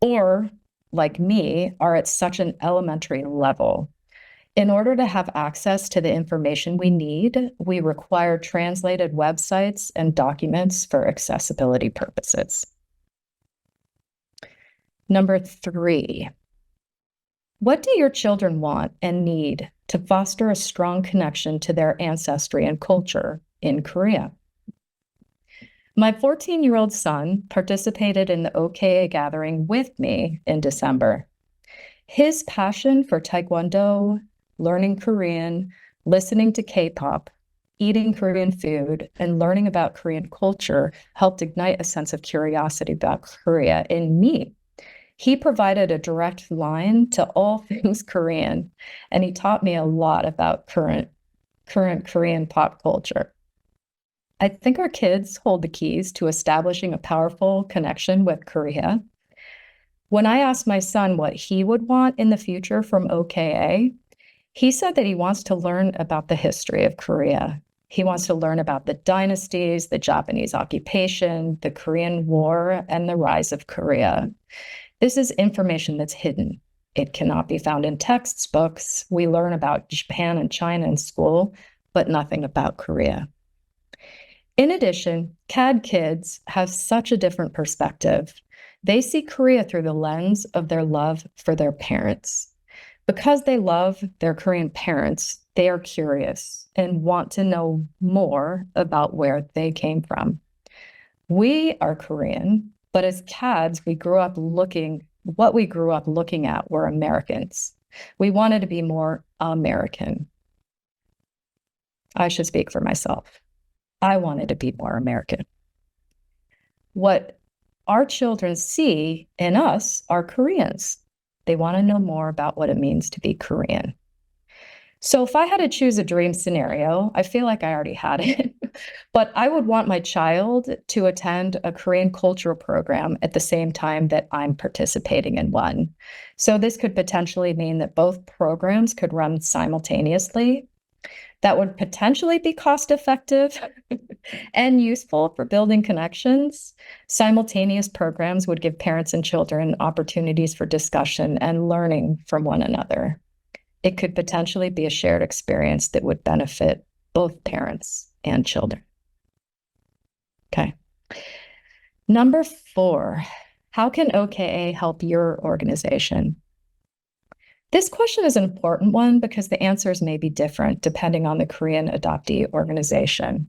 or, like me, are at such an elementary level. In order to have access to the information we need, we require translated websites and documents for accessibility purposes. Number 3, what do your children want and need to foster a strong connection to their ancestry and culture in Korea? My 14-year-old son participated in the OKAG gathering with me in December. His passion for Taekwondo, learning Korean, listening to K-pop, eating Korean food, and learning about Korean culture helped ignite a sense of curiosity about Korea in me. He provided a direct line to all things Korean, and he taught me a lot about current Korean pop culture. I think our kids hold the keys to establishing a powerful connection with Korea. When I asked my son what he would want in the future from OKA, he said that he wants to learn about the history of Korea. He wants to learn about the dynasties, the Japanese occupation, the Korean War, and the rise of Korea. This is information that's hidden. It cannot be found in textbooks. We learn about Japan and China in school, but nothing about Korea. In addition, CAD kids have such a different perspective. They see Korea through the lens of their love for their parents. Because they love their Korean parents, they are curious and want to know more about where they came from. We are Korean, but as CADs, what we grew up looking at were Americans. We wanted to be more American. I should speak for myself. I wanted to be more American. What our children see in us are Koreans. They want to know more about what it means to be Korean. So if I had to choose a dream scenario, I feel like I already had it, but I would want my child to attend a Korean cultural program at the same time that I'm participating in one. So this could potentially mean that both programs could run simultaneously. That would potentially be cost-effective and useful for building connections. Simultaneous programs would give parents and children opportunities for discussion and learning from one another. It could potentially be a shared experience that would benefit both parents and children. Okay. Number 4, how can OKA help your organization? This question is an important one because the answers may be different depending on the Korean adoptee organization.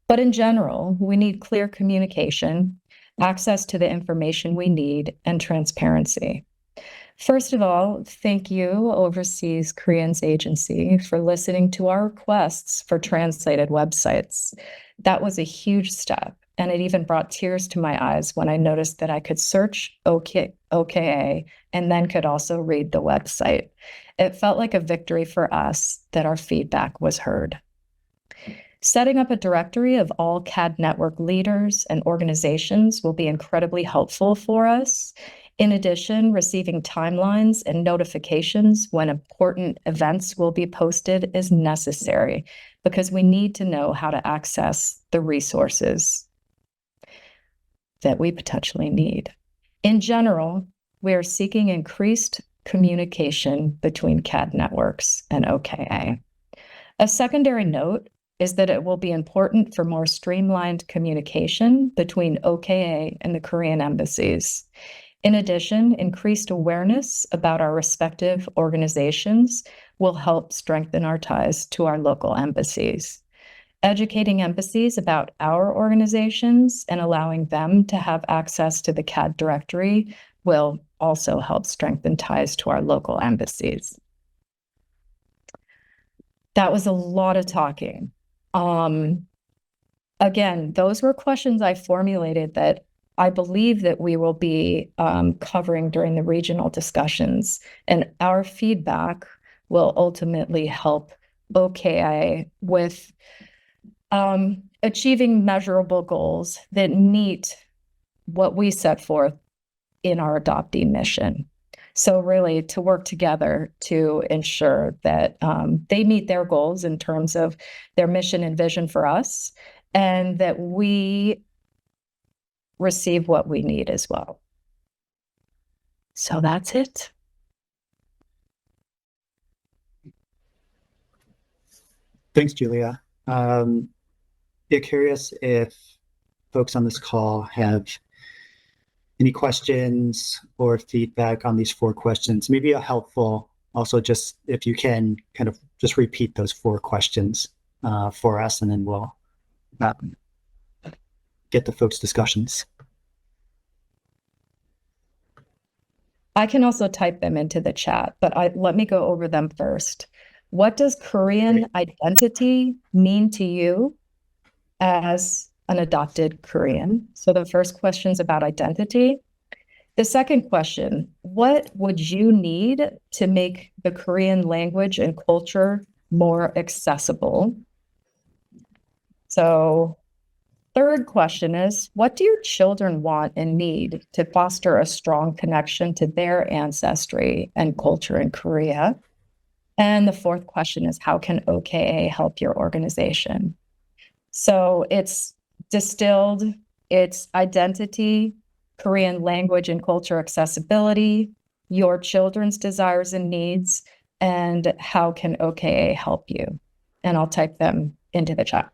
But in general, we need clear communication, access to the information we need, and transparency. First of all, thank you, Overseas Korean Agency, for listening to our requests for translated websites. That was a huge step, and it even brought tears to my eyes when I noticed that I could search OKA and then could also read the website. It felt like a victory for us that our feedback was heard. Setting up a directory of all CAD network leaders and organizations will be incredibly helpful for us. In addition, receiving timelines and notifications when important events will be posted is necessary because we need to know how to access the resources that we potentially need. In general, we are seeking increased communication between CAD networks and OKA. A secondary note, is that it will be important for more streamlined communication between OKA and the Korean embassies. In addition, increased awareness about our respective organizations will help strengthen our ties to our local embassies. Educating embassies about our organizations and allowing them to have access to the CAD directory will also help strengthen ties to our local embassies. That was a lot of talking. Again, those were questions I formulated that I believe that we will be covering during the regional discussions, and our feedback will ultimately help OKA with achieving measurable goals that meet what we set forth in our adoptee mission. So really to work together to ensure that they meet their goals in terms of their mission and vision for us, and that we receive what we need as well. So that's it. Thanks, Julia. Curious if folks on this call have any questions or feedback on these 4 questions. Maybe a helpful also, just if you can kind of just repeat those 4 questions for us, and then we'll get to folks' discussions. I can also type them into the chat, but let me go over them first. What does Korean identity mean to you as an adopted Korean? So the first question is about identity. The second question, what would you need to make the Korean language and culture more accessible? So third question is, what do your children want and need to foster a strong connection to their ancestry and culture in Korea? And the fourth question is, how can OKA help your organization? So it's distilled, it's identity, Korean language and culture accessibility, your children's desires and needs, and how can OKA help you? And I'll type them into the chat.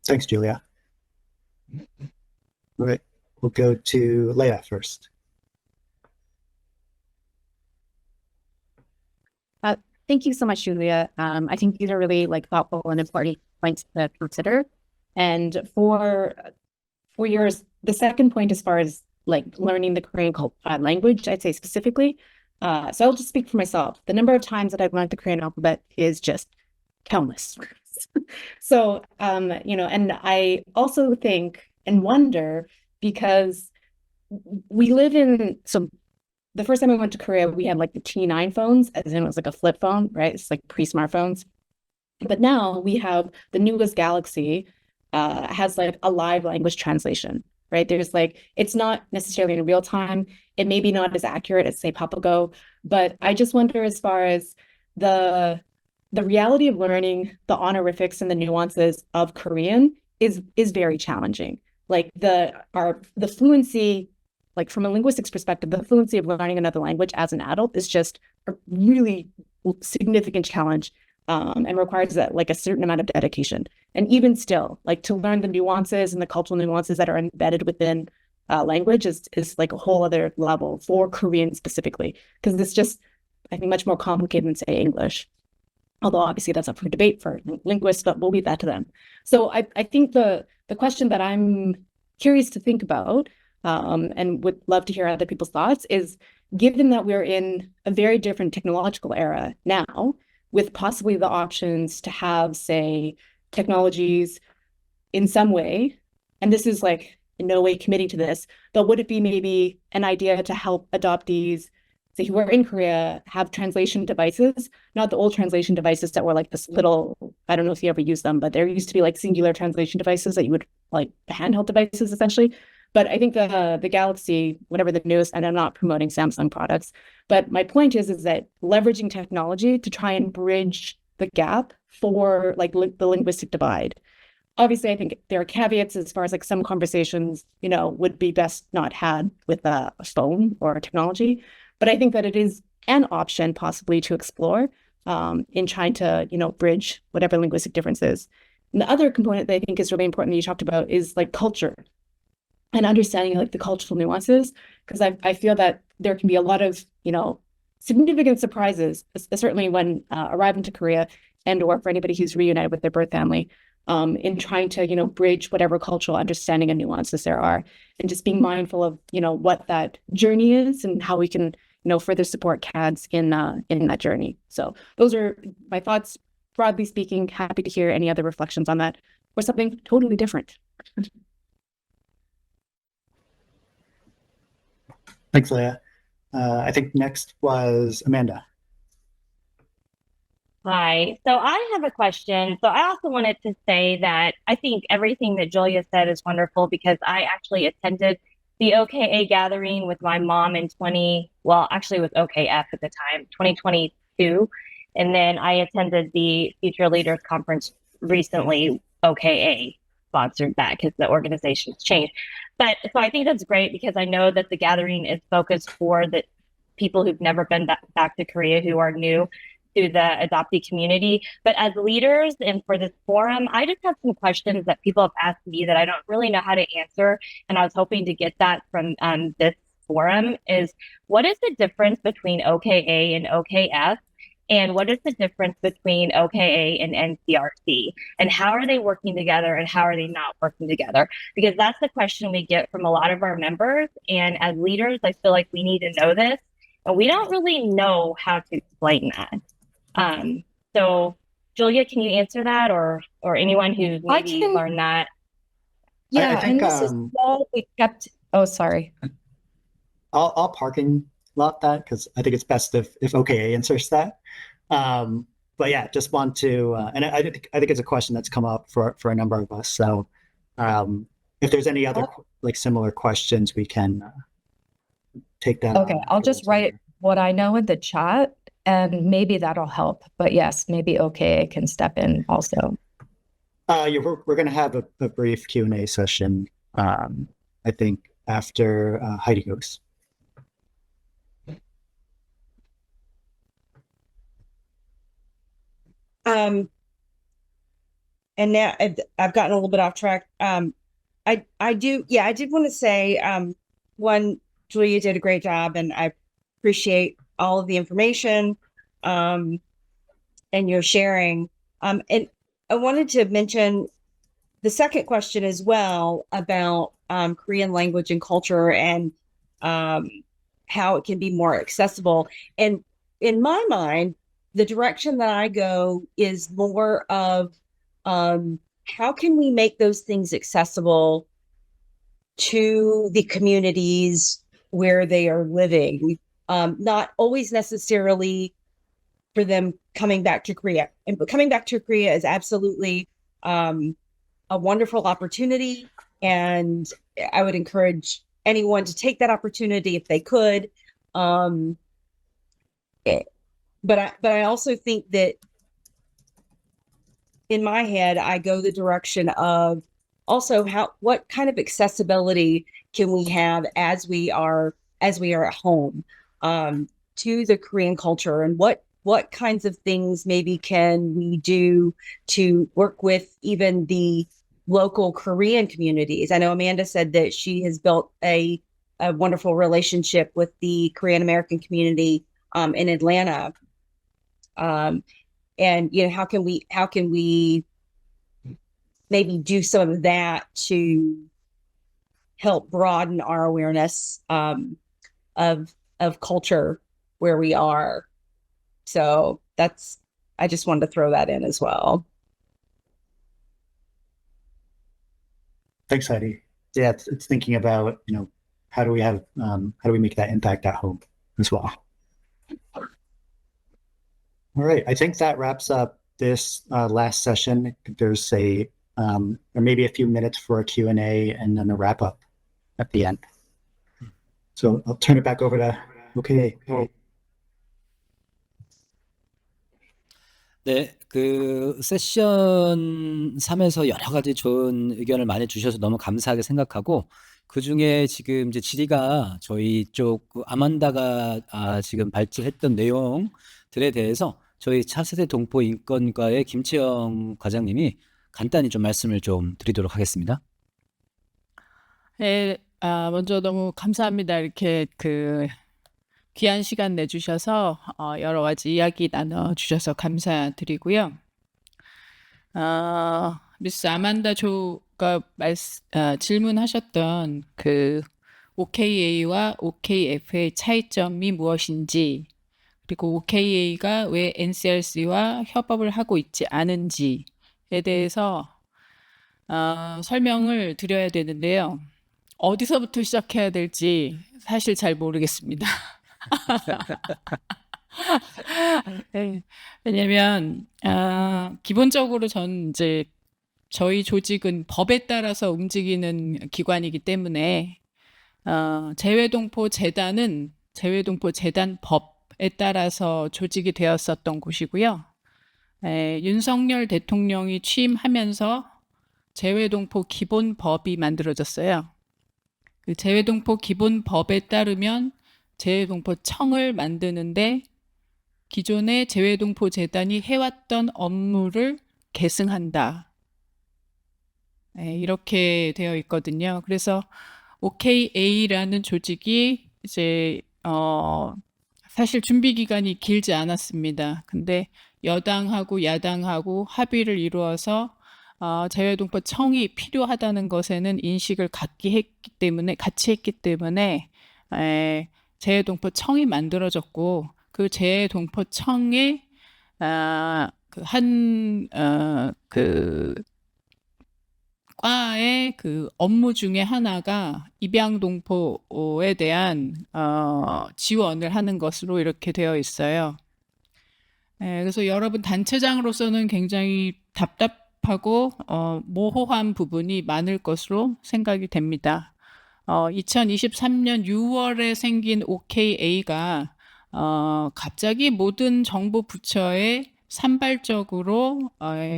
Thanks, Julia. All right, we'll go to Leah first. Thank you so much, Julia. I think these are really thoughtful and important points to consider. And for yours, the second point, as far as learning the Korean language, I'd say specifically. So I'll just speak for myself. The number of times that I've learned the Korean alphabet is just countless. So, and I also think and wonder, because we live in the first time I went to Korea, we had the T9 phones, as in it was a flip phone, right? It's pre-smartphones. But now we have the newest Galaxy, has a live language translation, right? There's it's not necessarily in real time. It may be not as accurate as, say, Papago, but I just wonder, as far as the reality of learning the honorifics and the nuances of Korean is very challenging. The fluency, from a linguistics perspective, the fluency of learning another language as an adult is just a really significant challenge, and requires a certain amount of dedication. And even still, to learn the nuances and the cultural nuances that are embedded within language is a whole other level for Korean specifically, because it's just, I think, much more complicated than, say, English. Although obviously that's up for debate for linguists, but we'll leave that to them. So I think the question that I'm curious to think about, and would love to hear other people's thoughts, is, given that we're in a very different technological era now, with possibly the options to have, say, technologies in some way, and this is in no way committing to this, but would it be maybe an idea to help adoptees, say, who are in Korea, have translation devices, not the old translation devices that were this little, I don't know if you ever used them, but there used to be singular translation devices that you would handheld devices essentially. But I think the Galaxy, whatever the newest, and I'm not promoting Samsung products, but my point is that leveraging technology to try and bridge the gap for the linguistic divide. Obviously, I think there are caveats as far as some conversations, would be best not had with a phone or technology. But I think that it is an option possibly to explore in trying to, bridge whatever linguistic differences. And the other component that I think is really important that you talked about is like culture and understanding like the cultural nuances, because I feel that there can be a lot of, significant surprises, certainly when arriving to Korea and or for anybody who's reunited with their birth family, in trying to, bridge whatever cultural understanding and nuances there are, and just being mindful of, what that journey is and how we can, further support CADs in that journey. So those are my thoughts, broadly speaking. Happy to hear any other reflections on that or something totally different. Thanks, Leah. I think next was Amanda. Hi. So I have a question. So I also wanted to say that I think everything that Julia said is wonderful because I actually attended the OKA gathering with my mom in actually with OKF at the time, 2022. And then I attended the Future Leaders Conference recently. OKA sponsored that because the organization's changed. But so I think that's great because I know that the gathering is focused for the people who've never been back to Korea, who are new to the adoptee community. But as leaders and for this forum, I just have some questions that people have asked me that I don't really know how to answer. And I was hoping to get that from this forum is, what is the difference between OKA and OKF? And what is the difference between OKA and NCRC? And how are they working together and how are they not working together? Because that's the question we get from a lot of our members. And as leaders, I feel like we need to know this. And we don't really know how to explain that. So Julia, can you answer that, or anyone who's maybe learned that? Yeah, I think, and this is all we kept. Oh, sorry. I'll parking lot that because I think it's best if OKA answers that. But yeah, just want to, and I think it's a question that's come up for a number of us. So if there's any other like similar questions, we can take that. Okay, I'll just write what I know in the chat, and maybe that'll help. But yes, maybe OKA can step in also. Yeah, we're going to have a brief Q&A session, I think, after Heidi goes. And now I've gotten a little bit off track. I did want to say, one, Julia did a great job, and I appreciate all of the information, and your sharing. And I wanted to mention the second question as well about Korean language and culture and how it can be more accessible. And in my mind, the direction that I go is more of how can we make those things accessible to the communities where they are living, not always necessarily for them coming back to Korea. But coming back to Korea is absolutely a wonderful opportunity, and I would encourage anyone to take that opportunity if they could. But I also think that in my head, I go the direction of also what kind of accessibility can we have as we are at home to the Korean culture, and what kinds of things maybe can we do to work with even the local Korean communities. I know Amanda said that she has built a wonderful relationship with the Korean American community in Atlanta. And how can we maybe do some of that to help broaden our awareness of culture where we are. So I just wanted to throw that in as well. Thanks, Heidi. Yeah, it's thinking about, how do we make that impact at home as well. All right, I think that wraps up this last session. There's or maybe a few minutes for a Q&A and then a wrap up at the end. So I'll turn it back over to OKA. 네, 그 세션 3에서 여러 가지 좋은 의견을 많이 주셔서 너무 감사하게 생각하고, 그 중에 지금 이제 지리가 저희 쪽 아만다가 지금 발제했던 내용들에 대해서 저희 차세대 동포 인권과의 김채영 과장님이 간단히 좀 말씀을 좀 드리도록 하겠습니다. 네, 먼저 너무 감사합니다. 이렇게 귀한 시간 내주셔서 여러 가지 이야기 나눠주셔서 감사드리고요. 미스 아만다 조가 질문하셨던 OKA와 OKF의 차이점이 무엇인지, 그리고 OKA가 왜 NCRC와 협업을 하고 있지 않은지에 대해서 설명을 드려야 되는데요. 어디서부터 시작해야 될지 사실 잘 모르겠습니다. 네, 왜냐면 기본적으로 전 이제 저희 조직은 법에 따라서 움직이는 기관이기 때문에 재외동포 재단은 재외동포 재단 법에 따라서 조직이 되었었던 곳이고요. 윤석열 대통령이 취임하면서 재외동포 기본법이 만들어졌어요. 그 재외동포 기본법에 따르면 재외동포청을 만드는데 기존의 재외동포 재단이 해왔던 업무를 계승한다. 이렇게 되어 있거든요. 그래서 OKA라는 조직이 이제 사실 준비 기간이 길지 않았습니다. 근데 여당하고 야당하고 합의를 이루어서 재외동포청이 필요하다는 것에는 인식을 같이 했기 때문에 재외동포청이 만들어졌고, 그 재외동포청의 과의 업무 중에 하나가 입양동포에 대한 지원을 하는 것으로 이렇게 되어 있어요. 그래서 여러분 단체장으로서는 굉장히 답답하고 모호한 부분이 많을 것으로 생각이 됩니다. 2023년 6월에 생긴 OKA가 갑자기 모든 정부 부처에 산발적으로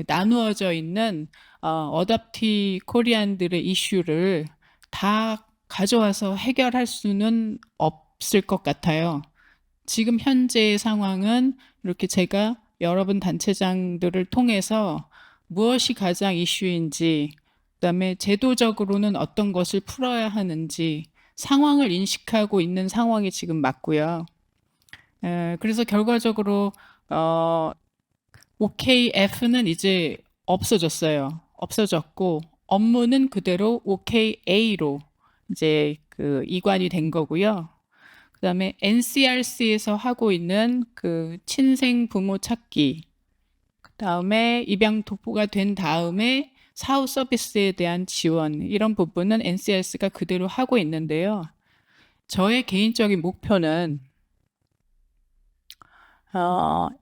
나누어져 있는 어답티 코리안들의 이슈를 다 가져와서 해결할 수는 없을 것 같아요. 지금 현재의 상황은 이렇게 제가 여러분 단체장들을 통해서 무엇이 가장 이슈인지, 그다음에 제도적으로는 어떤 것을 풀어야 하는지 상황을 인식하고 있는 상황이 지금 맞고요. 그래서 결과적으로 OKF는 이제 없어졌고 업무는 그대로 OKA로 이제 이관이 된 거고요. 그다음에 NCRC에서 하고 있는 친생 부모 찾기, 그다음에 입양 동포가 된 다음에 사후 서비스에 대한 지원, 이런 부분은 NCRC가 그대로 하고 있는데요. 저의 개인적인 목표는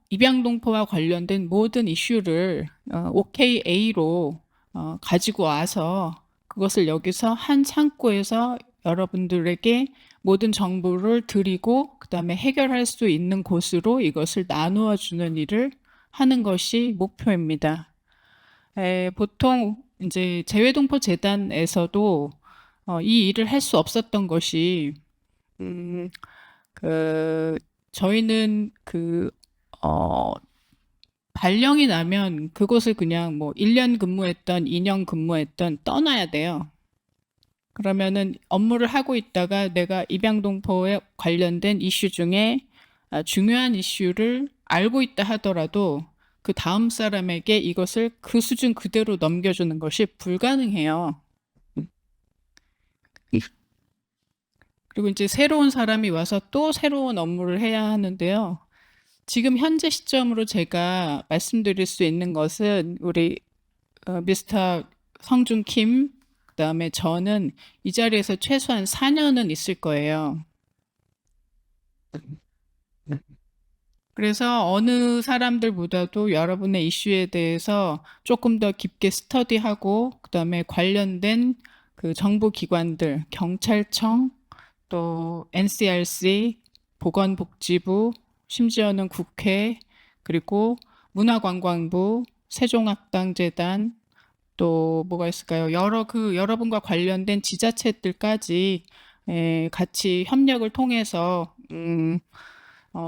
입양동포와 관련된 모든 이슈를 OKA로 가지고 와서 그것을 여기서 한 창구에서 여러분들에게 모든 정보를 드리고 그다음에 해결할 수 있는 곳으로 이것을 나누어 주는 일을 하는 것이 목표입니다. 보통 이제 재외동포 재단에서도 이 일을 할 수 없었던 것이 저희는 발령이 나면 그곳을 그냥 뭐 1년 근무했던 2년 근무했던 떠나야 돼요. 그러면은 업무를 하고 있다가 내가 입양동포에 관련된 이슈 중에 중요한 이슈를 알고 있다 하더라도 그 다음 사람에게 이것을 그 수준 그대로 넘겨주는 것이 불가능해요. 그리고 이제 새로운 사람이 와서 또 새로운 업무를 해야 하는데요. 지금 현재 시점으로 제가 말씀드릴 수 있는 것은 우리 미스터 성준 킴, 그다음에 저는 이 자리에서 최소한 4년은 있을 거예요. 그래서 어느 사람들보다도 여러분의 이슈에 대해서 조금 더 깊게 스터디하고 그다음에 관련된 정부 기관들, 경찰청, 또 NCRC, 보건복지부, 심지어는 국회, 그리고 문화관광부, 세종학당재단, 또 뭐가 있을까요? 여러분과 관련된 지자체들까지 같이 협력을 통해서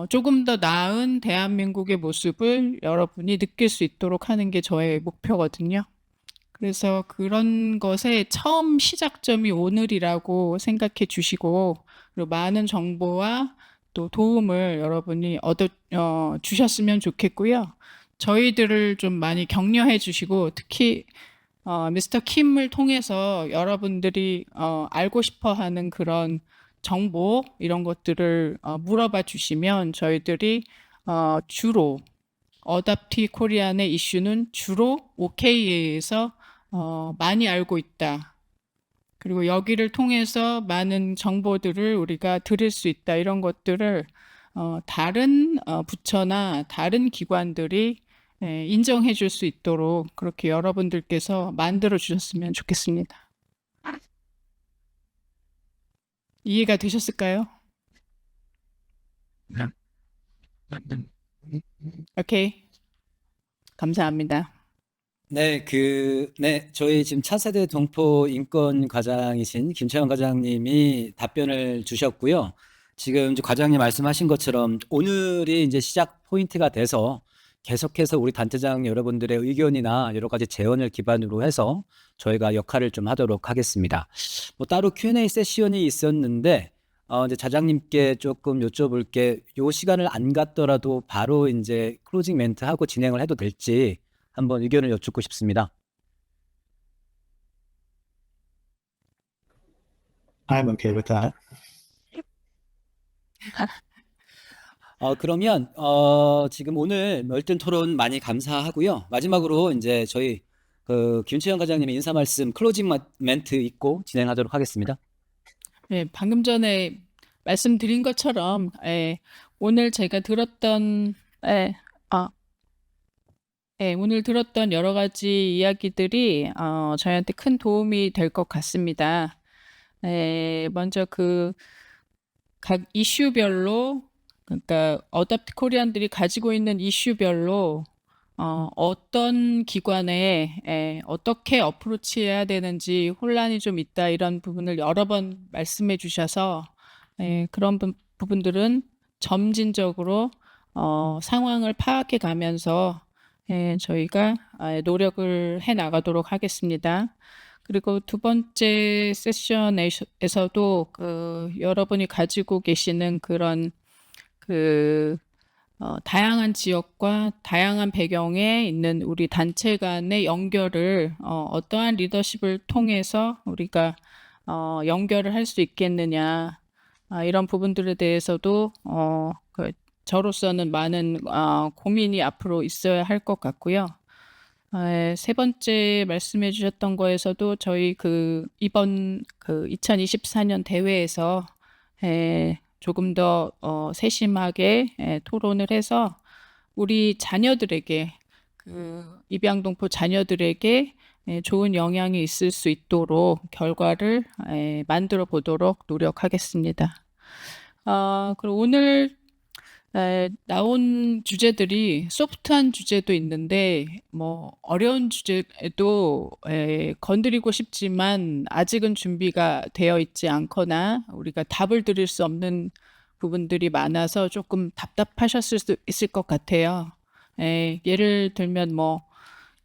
조금 더 나은 대한민국의 모습을 여러분이 느낄 수 있도록 하는 게 저의 목표거든요. 그래서 그런 것의 처음 시작점이 오늘이라고 생각해 주시고, 그리고 많은 정보와 또 도움을 여러분이 주셨으면 좋겠고요. 저희들을 좀 많이 격려해 주시고, 특히 미스터 킴을 통해서 여러분들이 알고 싶어 하는 그런 정보, 이런 것들을 물어봐 주시면 저희들이 주로 어답티 코리안의 이슈는 주로 OKA에서 많이 알고 있다. 그리고 여기를 통해서 많은 정보들을 우리가 드릴 수 있다. 이런 것들을 다른 부처나 다른 기관들이 인정해 줄 수 있도록 그렇게 여러분들께서 만들어 주셨으면 좋겠습니다. 이해가 되셨을까요? 오케이. 감사합니다. 네, 저희 지금 차세대 동포 인권 과장이신 김채원 과장님이 답변을 주셨고요. 지금 이제 과장님 말씀하신 것처럼 오늘이 이제 시작 포인트가 돼서 계속해서 우리 단체장 여러분들의 의견이나 여러 가지 제언을 기반으로 해서 저희가 역할을 좀 하도록 하겠습니다. 뭐 따로 Q&A 세션이 있었는데, 이제 자장님께 조금 여쭤볼 게, 요 시간을 안 갖더라도 바로 이제 클로징 멘트 하고 진행을 해도 될지 한번 의견을 여쭙고 싶습니다. I'm okay with that. 그러면 지금 오늘 열띤 토론 많이 감사하고요. 마지막으로 이제 저희 김채영 과장님의 인사 말씀 클로징 멘트 있고 진행하도록 하겠습니다. 네, 방금 전에 말씀드린 것처럼 오늘 제가 들었던 오늘 들었던 여러 가지 이야기들이 저희한테 큰 도움이 될 것 같습니다. 먼저 각 이슈별로, 그러니까 어답트 코리안들이 가지고 있는 이슈별로 어떤 기관에 어떻게 어프로치해야 되는지 혼란이 좀 있다, 이런 부분을 여러 번 말씀해 주셔서 그런 부분들은 점진적으로 상황을 파악해 가면서 저희가 노력을 해 나가도록 하겠습니다. 그리고 두 번째 세션에서도 여러분이 가지고 계시는 그런 다양한 지역과 다양한 배경에 있는 우리 단체 간의 연결을 어떠한 리더십을 통해서 우리가 연결을 할 수 있겠느냐, 이런 부분들에 대해서도 저로서는 많은 고민이 앞으로 있어야 할 것 같고요. 세 번째 말씀해 주셨던 거에서도 저희 이번 2024년 대회에서 조금 더 세심하게 토론을 해서 우리 자녀들에게, 입양동포 자녀들에게 좋은 영향이 있을 수 있도록 결과를 만들어 보도록 노력하겠습니다. 그리고 오늘 나온 주제들이 소프트한 주제도 있는데, 뭐 어려운 주제에도 건드리고 싶지만 아직은 준비가 되어 있지 않거나 우리가 답을 드릴 수 없는 부분들이 많아서 조금 답답하셨을 수 있을 것 같아요. 예를 들면 뭐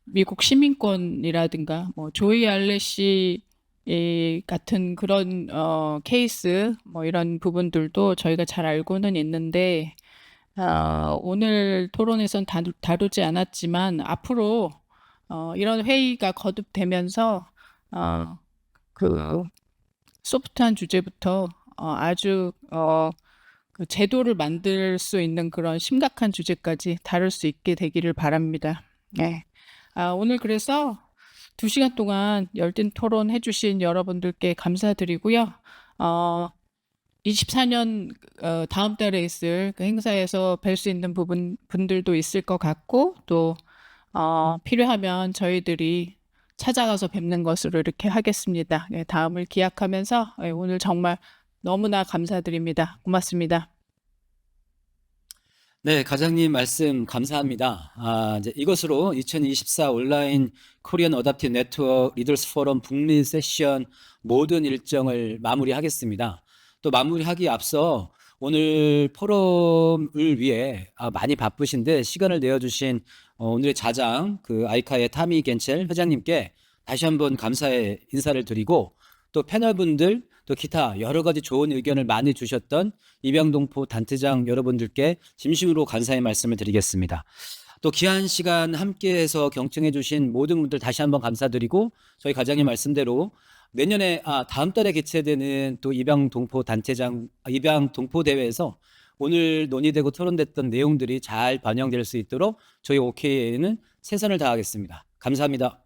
미국 시민권이라든가 뭐 조이 알렛이 같은 그런 케이스, 뭐 이런 부분들도 저희가 잘 알고는 있는데, 오늘 토론에선 다루지 않았지만 앞으로 이런 회의가 거듭되면서 소프트한 주제부터 아주 제도를 만들 수 있는 그런 심각한 주제까지 다룰 수 있게 되기를 바랍니다. 네. 오늘 그래서 2시간 동안 열띤 토론 해주신 여러분들께 감사드리고요. 24년 다음 달에 있을 그 행사에서 뵐 수 있는 분들도 있을 것 같고, 또 필요하면 저희들이 찾아가서 뵙는 것으로 이렇게 하겠습니다. 다음을 기약하면서 오늘 정말 너무나 감사드립니다. 고맙습니다. 네, 과장님 말씀 감사합니다. 이제 이것으로 2024 온라인 코리안 어답티 네트워크 리더스 포럼 북미 세션 모든 일정을 마무리하겠습니다. 또 마무리하기 앞서 오늘 포럼을 위해 많이 바쁘신데 시간을 내어주신 오늘의 자장 그 아이카의 타미 겐첼 회장님께 다시 한번 감사의 인사를 드리고 또 패널분들 또 기타 여러 가지 좋은 의견을 많이 주셨던 입양동포 단체장 여러분들께 진심으로 감사의 말씀을 드리겠습니다. 또 귀한 시간 함께해서 경청해 주신 모든 분들 다시 한번 감사드리고 저희 과장님 말씀대로 내년에 다음 달에 개최되는 또 입양동포 대회에서 오늘 논의되고 토론됐던 내용들이 잘 반영될 수 있도록 저희 OKA는 최선을 다하겠습니다. 감사합니다.